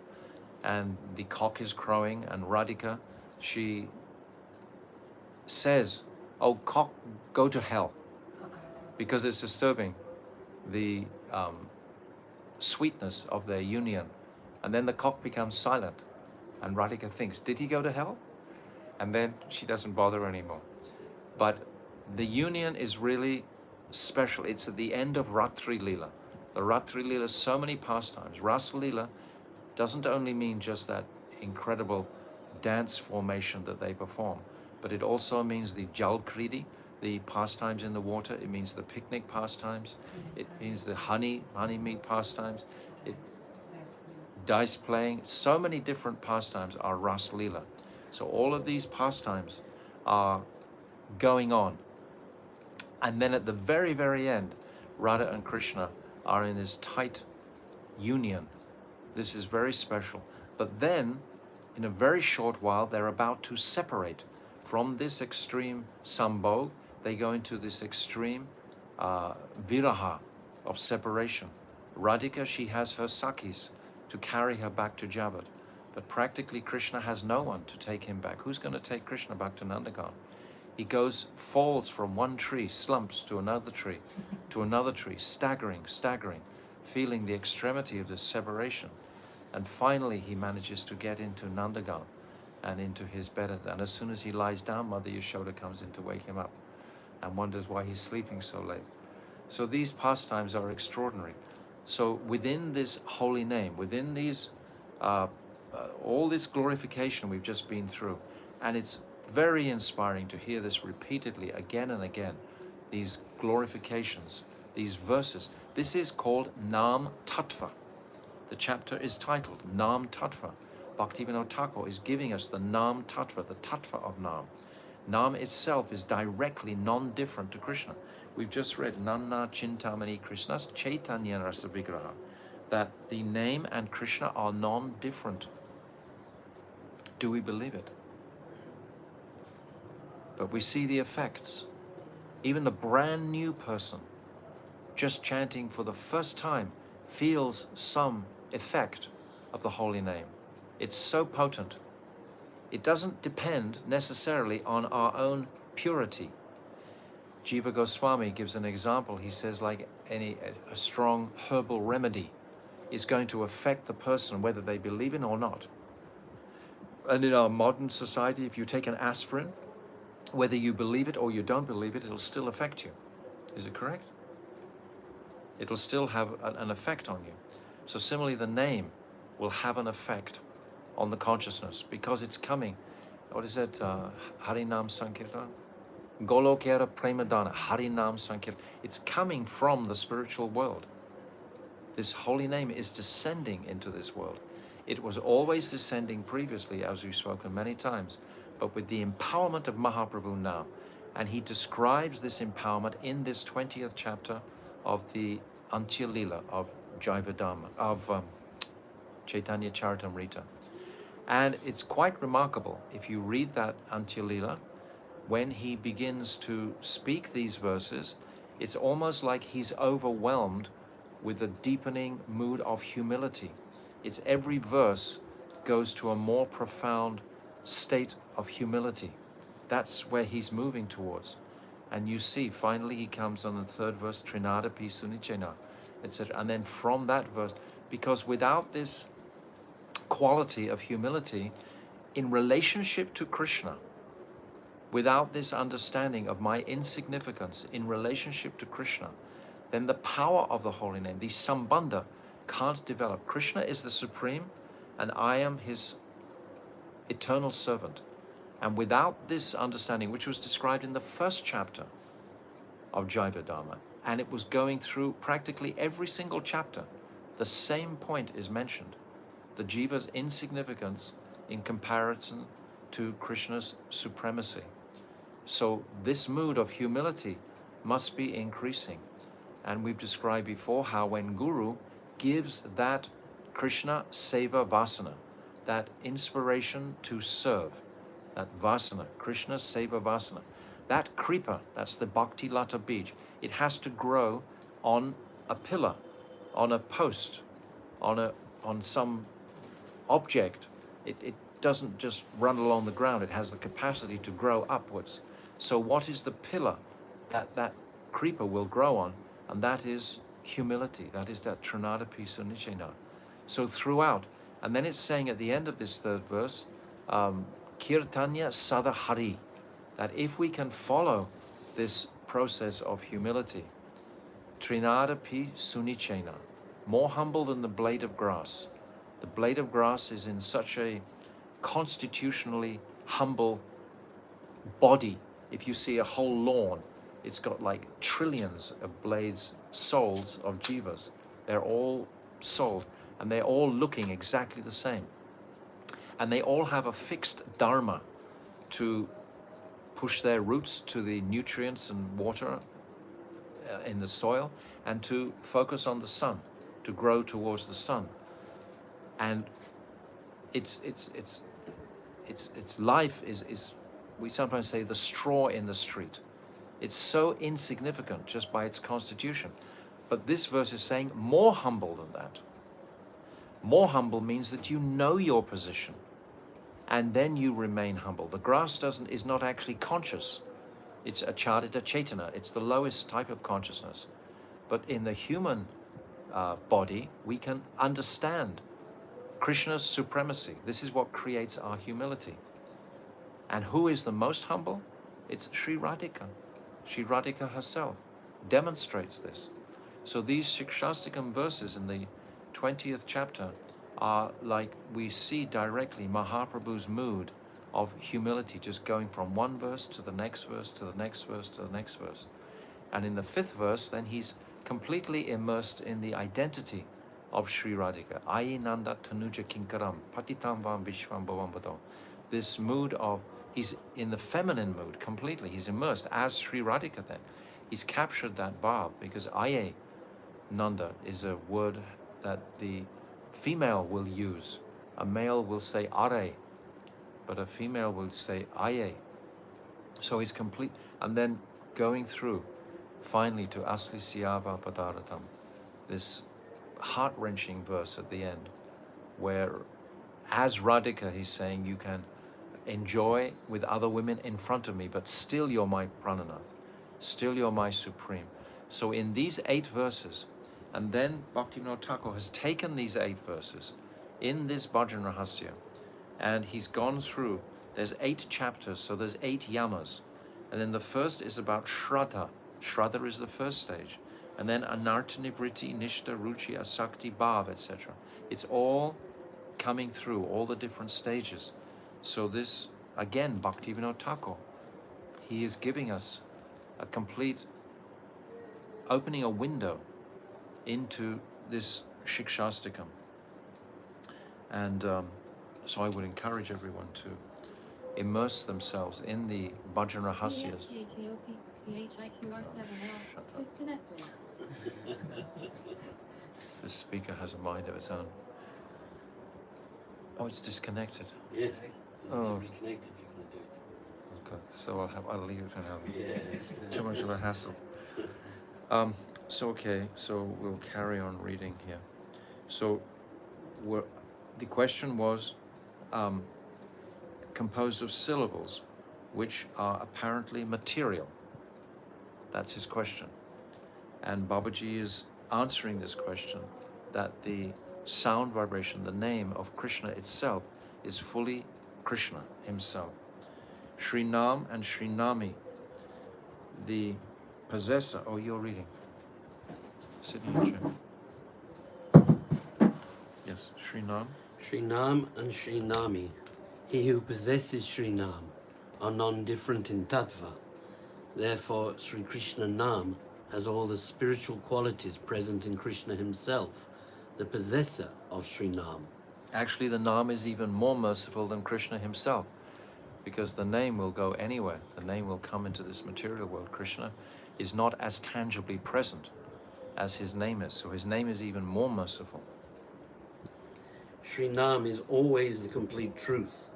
And the cock is crowing, and Radhika, she says, "Oh, cock, go to hell," because it's disturbing the sweetness of their union. And then the cock becomes silent, and Radhika thinks, did he go to hell? And then she doesn't bother anymore. But the union is really special. It's at the end of Ratri Leela. The Ratri Leela, so many pastimes. Rasa Leela doesn't only mean just that incredible dance formation that they perform, but it also means the Jal Kridi, the pastimes in the water. It means the picnic pastimes. It means the honey meat pastimes. Dice playing. So many different pastimes are Ras Leela. So all of these pastimes are going on. And then at the very, very end, Radha and Krishna are in this tight union. This is very special. But then, in a very short while, they're about to separate from this extreme sambhog. They go into this extreme viraha of separation. Radhika, she has her sakis to carry her back to Javat. But practically Krishna has no one to take him back. Who's going to take Krishna back to Nandagan? He falls from one tree, slumps to another tree, staggering, feeling the extremity of this separation. And finally he manages to get into Nandagan and into his bed. And as soon as he lies down, Mother Yashoda comes in to wake him up and wonders why he's sleeping so late. So these pastimes are extraordinary. So within this holy name, within these, all this glorification we've just been through, and it's very inspiring to hear this repeatedly again and again, these glorifications, these verses. This is called Nam Tattva. The chapter is titled Nam Tattva. Bhaktivinoda Thakur is giving us the Nam Tattva, the Tattva of Nam. Nam itself is directly non-different to Krishna. We've just read Nanna Chintamani Krishna's Chaitanya Rasa Vigraha, that the name and Krishna are non-different. Do we believe it? But we see the effects. Even the brand new person, just chanting for the first time, feels some effect of the holy name. It's so potent. It doesn't depend necessarily on our own purity. Jiva Goswami gives an example. He says, like a strong herbal remedy is going to affect the person whether they believe in or not. And in our modern society, if you take an aspirin, whether you believe it or you don't believe it, it'll still affect you. Is it correct? It'll still have an effect on you. So similarly, the name will have an effect on the consciousness because it's coming. What is it? Harinam Sankirtan? Golokera Premadana, Harinam Sankirtan. It's coming from the spiritual world. This holy name is descending into this world. It was always descending previously, as we've spoken many times, but with the empowerment of Mahaprabhu now. And he describes this empowerment in this 20th chapter of the Antya Lila of Jaiva Dharma, of Chaitanya Charitamrita. And it's quite remarkable, if you read that Antya Lila, when he begins to speak these verses, it's almost like he's overwhelmed with a deepening mood of humility. It's every verse goes to a more profound state of humility. That's where he's moving towards. And you see, finally he comes on the third verse, Trinada pi sunichena, etc. And then from that verse, because without this quality of humility in relationship to Krishna, without this understanding of my insignificance in relationship to Krishna, then the power of the holy name, the sambandha, can't develop. Krishna is the supreme, and I am his eternal servant. And without this understanding, which was described in the first chapter of Jaiva Dharma, and it was going through practically every single chapter, the same point is mentioned. The jiva's insignificance in comparison to Krishna's supremacy. So this mood of humility must be increasing. And we've described before how when Guru gives that Krishna Seva Vasana, that inspiration to serve, that Vasana, Krishna Seva Vasana, that kripa, that's the Bhakti Lata Bij, it has to grow on a pillar, on a post, on some object. It doesn't just run along the ground, it has the capacity to grow upwards. So what is the pillar that kripa will grow on? And that is humility, that is that Trinada Pisa Nichena. So throughout, and then it's saying at the end of this third verse, Kirtanya Sada Hari, that if we can follow this process of humility, Trinada Pi Sunichena, more humble than the blade of grass. The blade of grass is in such a constitutionally humble body. If you see a whole lawn, it's got like trillions of blades, souls of jivas. They're all souled, and they're all looking exactly the same. And they all have a fixed dharma to push their roots to the nutrients and water in the soil, and to focus on the sun, to grow towards the sun. And its life is, we sometimes say, the straw in the street. It's so insignificant just by its constitution. But this verse is saying more humble than that. More humble means that you know your position, and then you remain humble. The grass is not actually conscious. It's achadita chetana. It's the lowest type of consciousness. But in the human body, we can understand Krishna's supremacy. This is what creates our humility. And who is the most humble? It's Sri Radhika. Sri Radhika herself demonstrates this. So these Shikshastikam verses in the 20th chapter are like we see directly Mahaprabhu's mood of humility, just going from one verse to the next verse to the next verse to the next verse. And in the 5th verse, then he's completely immersed in the identity of Sri Radhika. Ayi Nanda Tanuja Kinkaram, Patitam Vam Vishvam Bhavam Bhadam. This mood of, he's in the feminine mood completely. He's immersed as Sri Radhika then. He's captured that bhav because Aye Nanda is a word that the female will use. A male will say Are, but a female will say Aye. So he's complete, and then going through finally to Asli Siyava Padaratam, this heart-wrenching verse at the end, where as Radhika he's saying, you can enjoy with other women in front of me, but still you're my Prananath, still you're my supreme. So in these 8 verses, and then Bhaktivinoda Thakur has taken these 8 verses in this Bhajan Rahasya, and he's gone through, there's 8 chapters, so there's 8 yamas. And then the first is about Shraddha. Shraddha is the first stage. And then Anartha Nivriti, Nishta, Ruchi, Asakti, Bhav, etc. It's all coming through, all the different stages. So this, again, Bhaktivinoda Thakur, he is giving us a complete, opening a window into this Shikshastikam. And so I would encourage everyone to immerse themselves in the Bhajan Rahasyas. Shut up. Disconnected. This speaker has a mind of its own. Oh, it's disconnected. Yes. Oh. Reconnect if you're going to do it. Okay, so I'll leave it for now. Yeah. Too much of a hassle. So we'll carry on reading here. So the question was composed of syllables which are apparently material. That's his question. And Babaji is answering this question, that the sound vibration, the name of Krishna itself, is fully Krishna himself. Sri Nam and Sri Nami, the possessor. Oh, you're reading. Sit in your chair. Yes, Sri Nam. Sri Nam and Sri Nami, he who possesses Sri Nam, are non-different in tattva. Therefore, Sri Krishna Nam has all the spiritual qualities present in Krishna himself, the possessor of Sri Nam. Actually, the Nam is even more merciful than Krishna himself, because the name will go anywhere. The name will come into this material world. Krishna is not as tangibly present as his name is, so his name is even more merciful. Sri Nam is always the complete truth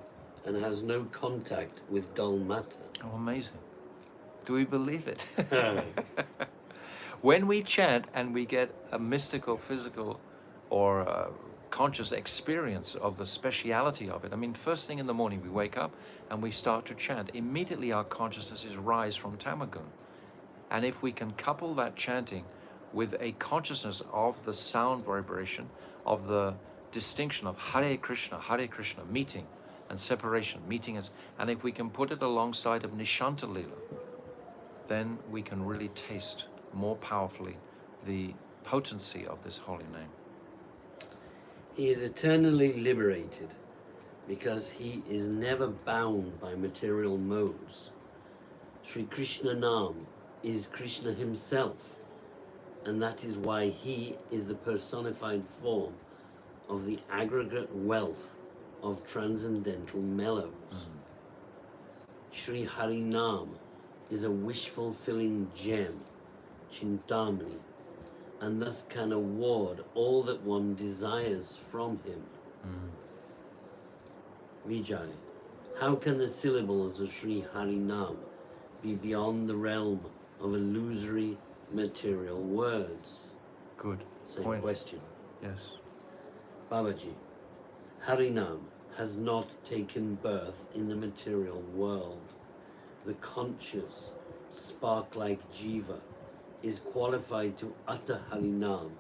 and has no contact with dull matter. Oh, amazing. Do we believe it? When we chant and we get a mystical, physical, or conscious experience of the speciality of it. I mean, first thing in the morning we wake up and we start to chant. Immediately our consciousnesses rise from Tamagun. And if we can couple that chanting with a consciousness of the sound vibration, of the distinction of Hare Krishna, meeting and separation, and if we can put it alongside of Nishanta Lila, then we can really taste more powerfully the potency of this holy name. He is eternally liberated because he is never bound by material modes. Sri Krishna Nam is Krishna himself, and that is why he is the personified form of the aggregate wealth of transcendental mellows. Sri Hari Nam is a wish-fulfilling gem, Chintamani, and thus can award all that one desires from him. Vijay, how can the syllables of Sri Hari Nam be beyond the realm of illusory material words? Good. Same Point. question. Yes. Babaji, Harinam has not taken birth in the material world. The conscious, spark-like Jiva is qualified to utter Harinam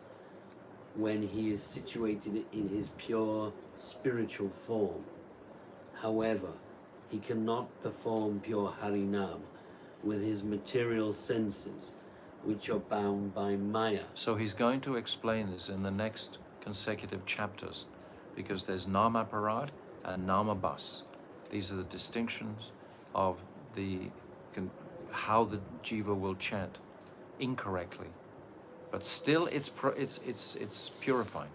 when he is situated in his pure spiritual form. However, he cannot perform pure Harinam with his material senses which are bound by Maya. So he's going to explain this in the next consecutive chapters, because there's Namaparad and Namabas. These are the distinctions of how the jiva will chant incorrectly, but still it's purifying.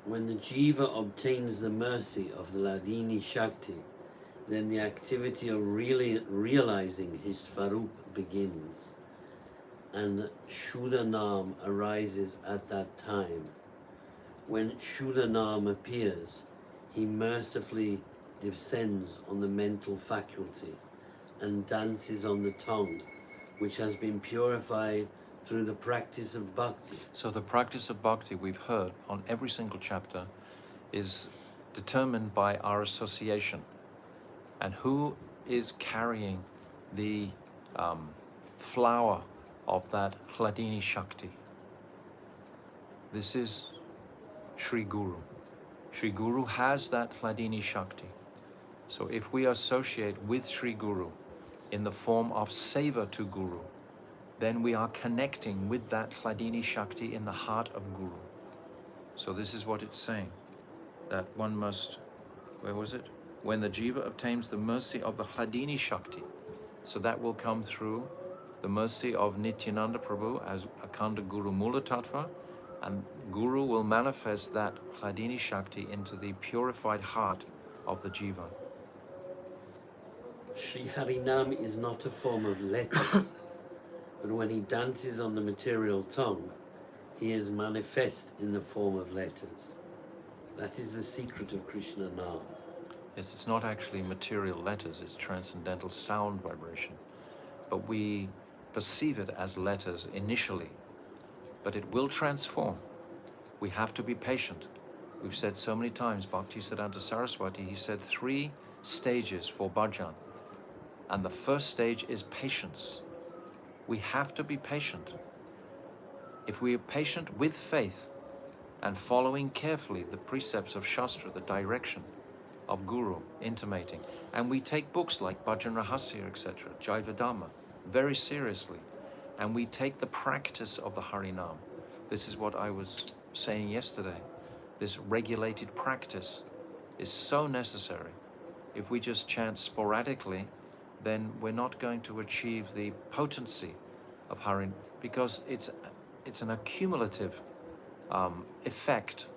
When the Jiva obtains the mercy of the Hladini Shakti, then the activity of really realizing his Svarup begins, and Shuddhanam arises at that time. When Shuddhanam appears, he mercifully descends on the mental faculty and dances on the tongue, which has been purified through the practice of bhakti. So the practice of bhakti, we've heard on every single chapter, is determined by our association. And who is carrying the flower of that Hladini Shakti? This is Sri Guru. Sri Guru has that Hladini Shakti. So if we associate with Sri Guru in the form of seva to Guru, then we are connecting with that Hladini Shakti in the heart of Guru. So this is what it's saying, that one must, where was it? When the jiva obtains the mercy of the Hladini Shakti, so that will come through the mercy of Nityananda Prabhu as Akhanda Guru Mula Tattva, and Guru will manifest that Hladini Shakti into the purified heart of the jiva. Sri Harinam is not a form of letters, but when he dances on the material tongue, he is manifest in the form of letters. That is the secret of Krishna Nam. Yes, it's not actually material letters, it's transcendental sound vibration. But we perceive it as letters initially, but it will transform. We have to be patient. We've said so many times, Bhaktisiddhanta Saraswati, he said 3 stages for bhajan. And the first stage is patience. We have to be patient. If we are patient with faith and following carefully the precepts of Shastra, the direction of Guru intimating, and we take books like Bhajan Rahasya, etc., Jaiva Dharma, very seriously, and we take the practice of the Harinam. This is what I was saying yesterday. This regulated practice is so necessary. If we just chant sporadically, then we're not going to achieve the potency of Harin, because it's an accumulative effect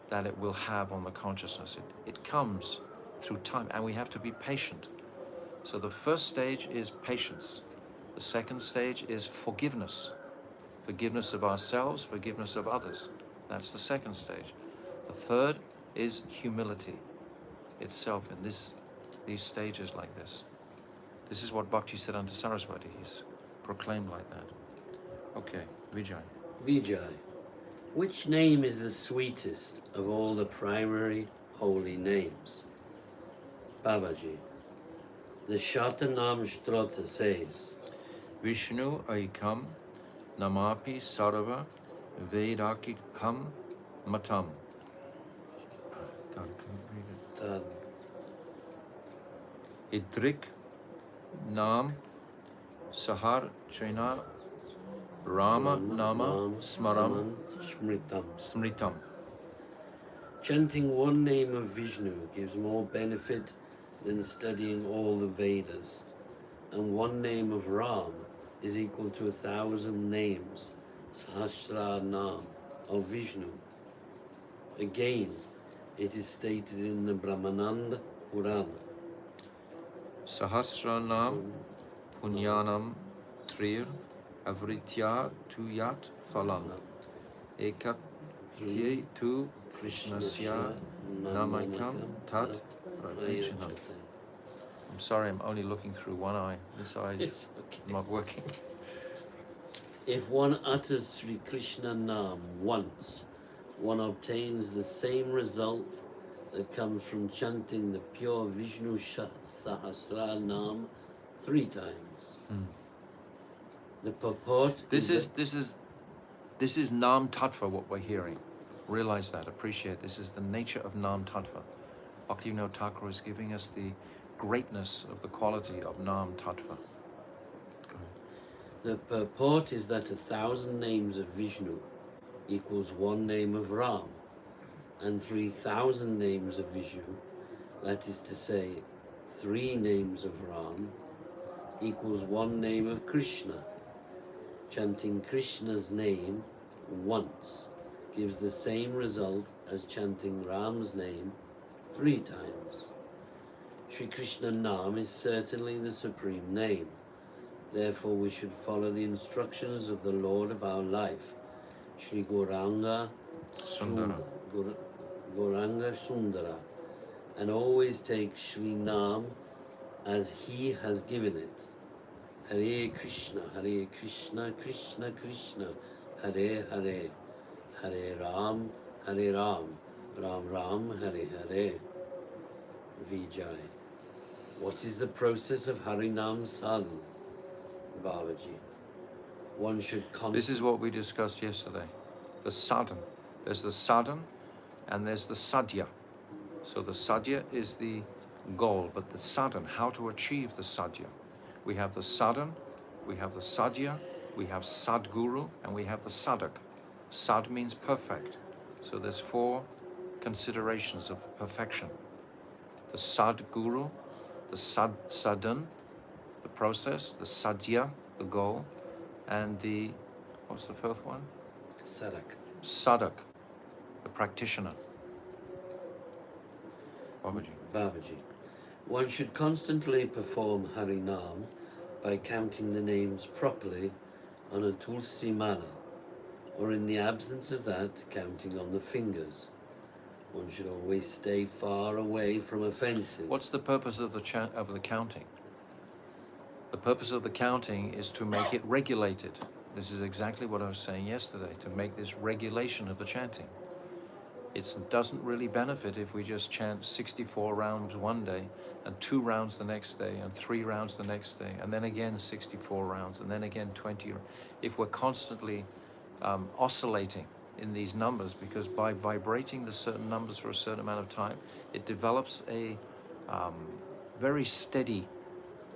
that it will have on the consciousness. It comes through time, and we have to be patient. So the first stage is patience. The second stage is forgiveness. Forgiveness of ourselves, forgiveness of others. That's the second stage. The third is humility itself in these stages like this. This is what Bhaktisiddhanta Saraswati is proclaimed like that. Okay, Vijay. Vijay. Which name is the sweetest of all the primary holy names? Babaji. The Shatanam Shtrota says, Vishnu Aikam Namapi Sarva Vedakikam Matam. God, can you read it? Idrik Nam Sahar Chaina Rama Nama Smaram Smritam. Chanting one name of Vishnu gives more benefit than studying all the Vedas, and one name of Ram is equal to 1,000 names, Sahasra Nam, of Vishnu. Again, it is stated in the Brahmananda Purana. Sahasranam Punyanam Trir Avritya Tuyat Phalam Ekat Tye Tu Krishnasya Namakam Tat Radichinam. I'm sorry, I'm only looking through one eye. This eye is not working. If one utters Sri Krishna Nam once, one obtains the same result that comes from chanting the pure Vishnu Sahasra Nam 3 times. The purport This is Nam Tattva, what we're hearing. Realize that, appreciate this is the nature of Nam Tattva. Bhaktivinoda Thakur is giving us the greatness of the quality of Nam Tattva. Go ahead. The purport is that 1,000 names of Vishnu equals one name of Ram, and 3,000 names of Vishnu, that is to say, 3 names of Ram, equals one name of Krishna. Chanting Krishna's name once gives the same result as chanting Ram's name 3 times. Shri Krishna Nam is certainly the supreme name. Therefore we should follow the instructions of the Lord of our life, Shri Gauranga Sundara. Gauranga Sundara, and always take Shri Nam as he has given it. Hare Krishna, Krishna Krishna, Hare Hare, Hare Ram, Ram Ram, Hare Hare. Vijay. What is the process of Harinam Sadhan, Babaji? One should This is what we discussed yesterday. The sadhan. There's the sadhan and there's the sadhya. So the sadhya is the goal, but the sadhan, how to achieve the sadhya. We have the sadhan, we have the sadhya, we have sadguru, and we have the sadak. Sad means perfect. So there's 4 considerations of perfection. The sadguru, the sadhan, the process, the sadhya, the goal, and the, what's the 4th one? Sadak. Sadak, the practitioner. Babaji. One should constantly perform Harinam by counting the names properly on a tulsi mala, or in the absence of that, counting on the fingers. One should always stay far away from offences. What's the purpose of the counting? The purpose of the counting is to make it regulated. This is exactly what I was saying yesterday, to make this regulation of the chanting. It doesn't really benefit if we just chant 64 rounds one day, and 2 rounds the next day, and 3 rounds the next day, and then again 64 rounds, and then again 20. If we're constantly oscillating in these numbers, because by vibrating the certain numbers for a certain amount of time, it develops a very steady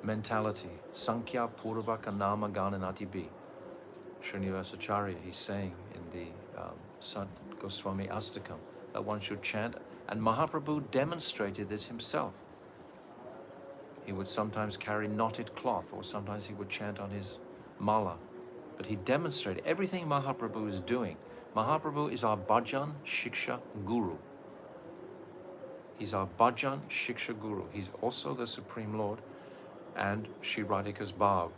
mentality. Sankhya Purvaka Nama Gananati Bi. Srinivasacharya, he's saying in the Sant Goswami Astakam, that one should chant, and Mahaprabhu demonstrated this himself. He would sometimes carry knotted cloth, or sometimes he would chant on his mala. But he demonstrated everything Mahaprabhu is doing. Mahaprabhu is our bhajan, shiksha, guru. He's our bhajan, shiksha, guru. He's also the Supreme Lord and Shri Radhika's Bhav.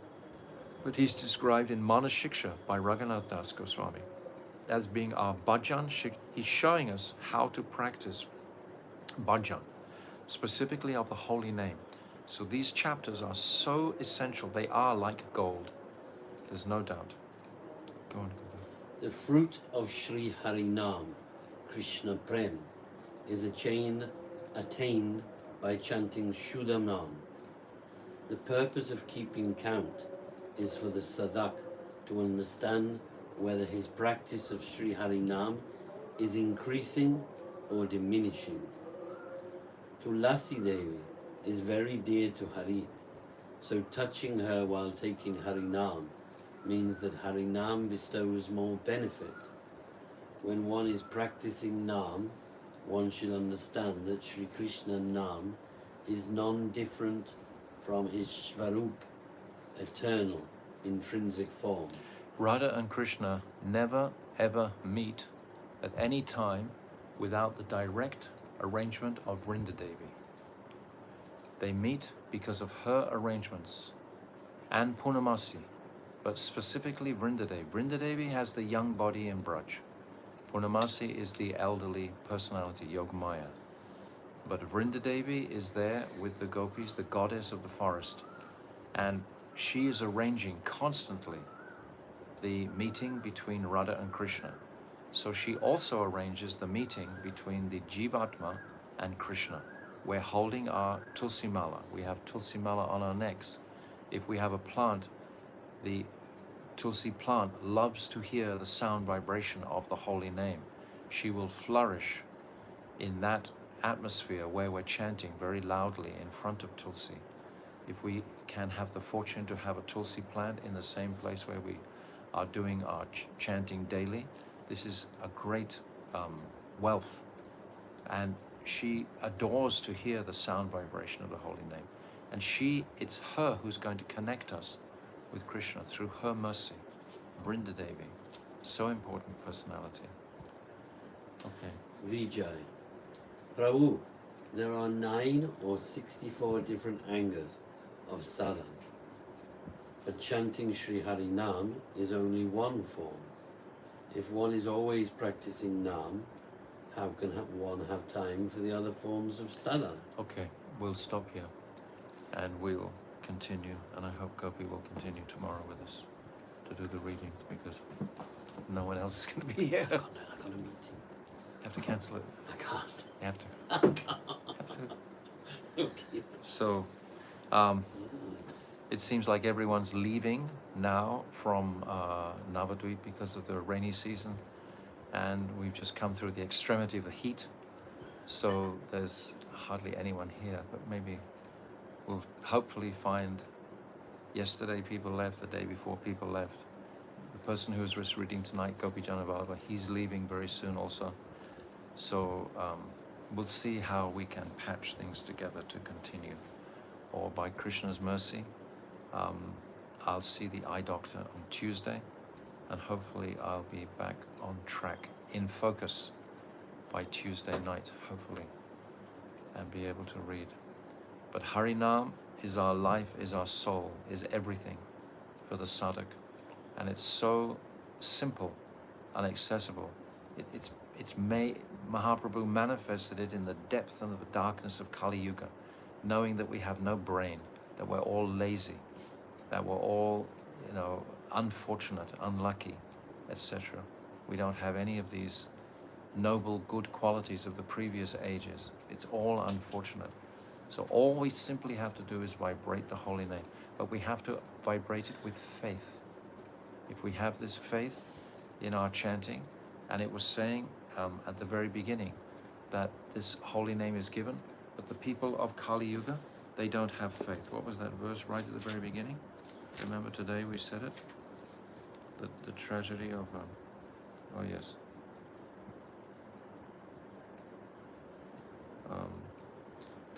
But he's described in Mana Shiksha by Raghunath Das Goswami as being our bhajan. He's showing us how to practice bhajan, specifically of the holy name. So these chapters are so essential. They are like gold. There's no doubt. Go on. The fruit of Sri Harinam, Krishna Prem, is attained by chanting Shuddha Nam. The purpose of keeping count is for the sadhak to understand whether his practice of Sri Harinam is increasing or diminishing. Tulasi Devi is very dear to Hari, so touching her while taking Harinam means that Harinam bestows more benefit. When one is practicing Nam, one should understand that Sri Krishna Nam is non-different from his Svarup, eternal, intrinsic form. Radha and Krishna never ever meet at any time without the direct arrangement of Vrinda Devi. They meet because of her arrangements and Purnamasi, but specifically Vrinda Devi. Vrinda Devi has the young body in Braj. Purnamasi is the elderly personality, Yogamaya. But Vrinda Devi is there with the gopis, the goddess of the forest, and she is arranging constantly the meeting between Radha and Krishna. So she also arranges the meeting between the Jivatma and Krishna. We're holding our Tulsi Mala. We have Tulsi Mala on our necks. If we have a plant, the Tulsi plant loves to hear the sound vibration of the holy name. She will flourish in that atmosphere where we're chanting very loudly in front of Tulsi. If we can have the fortune to have a tulsi plant in the same place where we are doing our chanting daily, this is a great wealth. And she adores to hear the sound vibration of the holy name. And it's her who's going to connect us with Krishna through her mercy. Brinda Devi, so important personality. Okay. Vijay. Prabhu, there are 9 or 64 different angas of sadhana. But chanting Sri Hari Nam is only one form. If one is always practicing Nam, how can one have time for the other forms of sadhana? Okay, we'll stop here and we'll continue. And I hope Gopi will continue tomorrow with us to do the reading because no one else is going to be here. I got a meeting. You have to cancel it. I can't. You have to. I can't. Have to. Okay. So, it seems like everyone's leaving now from Navadvip because of the rainy season, and we've just come through the extremity of the heat, so there's hardly anyone here, but maybe we'll hopefully find. Yesterday people left, the day before people left. The person who was just reading tonight, Gopi Janavalva, he's leaving very soon also. So we'll see how we can patch things together to continue. Or by Krishna's mercy, I'll see the eye doctor on Tuesday, and hopefully I'll be back on track, in focus by Tuesday night, hopefully, and be able to read. But Harinam is our life, is our soul, is everything for the sadhak. And it's so simple and accessible. Mahaprabhu manifested it in the depth and the darkness of Kali Yuga, knowing that we have no brain, that we're all lazy, that we're all, unfortunate, unlucky, etc. We don't have any of these noble, good qualities of the previous ages. It's all unfortunate. So all we simply have to do is vibrate the holy name, but we have to vibrate it with faith. If we have this faith in our chanting, and it was saying at the very beginning that this holy name is given, but the people of Kali Yuga, they don't have faith. What was that verse right at the very beginning? Remember today we said it? The tragedy of, oh yes.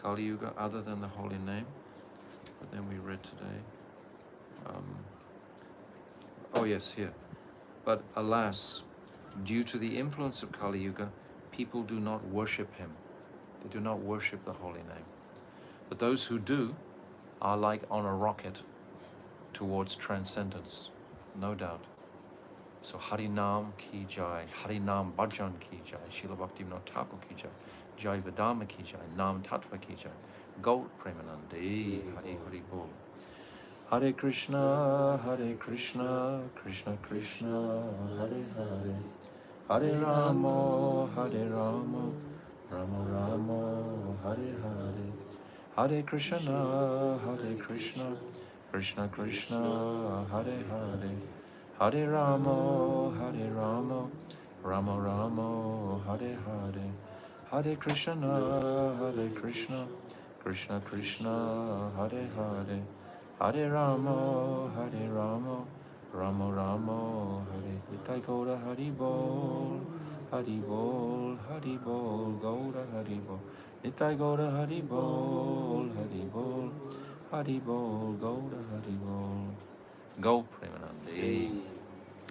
Kali Yuga, other than the holy name, but then we read today. Oh yes, here. But alas, due to the influence of Kali Yuga, people do not worship him. They do not worship the holy name. But those who do are like on a rocket towards transcendence, no doubt. So Harinam ki jai, Harinam bhajan ki jai, Srila Bhaktivinoda Thakur ki jai, Jaiva dharma ki jai, Nam tattva ki jai, Gaur Premanande, Hari Hari Bol. Hare Krishna, Krishna Krishna, Hare Hare, Hare Rama, Rama Rama, Hare Hare, Hare Krishna, Krishna Krishna, Hare Hare, Hare Rama, Rama Rama, Hare Hare, Hare Krishna, Krishna Krishna, Hare Hare, Hare Rama, Rama Rama, Hare Nitai Gaura Hari Bol, Hari Bol, Hari Bol, Gaura Hari Bol, Nitai Gaura Hari Bol, Hari Bol, Hari Bol, Gaura Hari Bol. Go Premanande.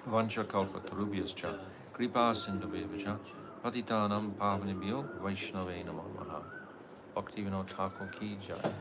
Vancha Kalpa Tarubhyascha, Kripa Sindhubhyacha, Patitanam Pavanibhyo, Vaishnave Namo Maha. Bhaktivinoda Thakur ki jai.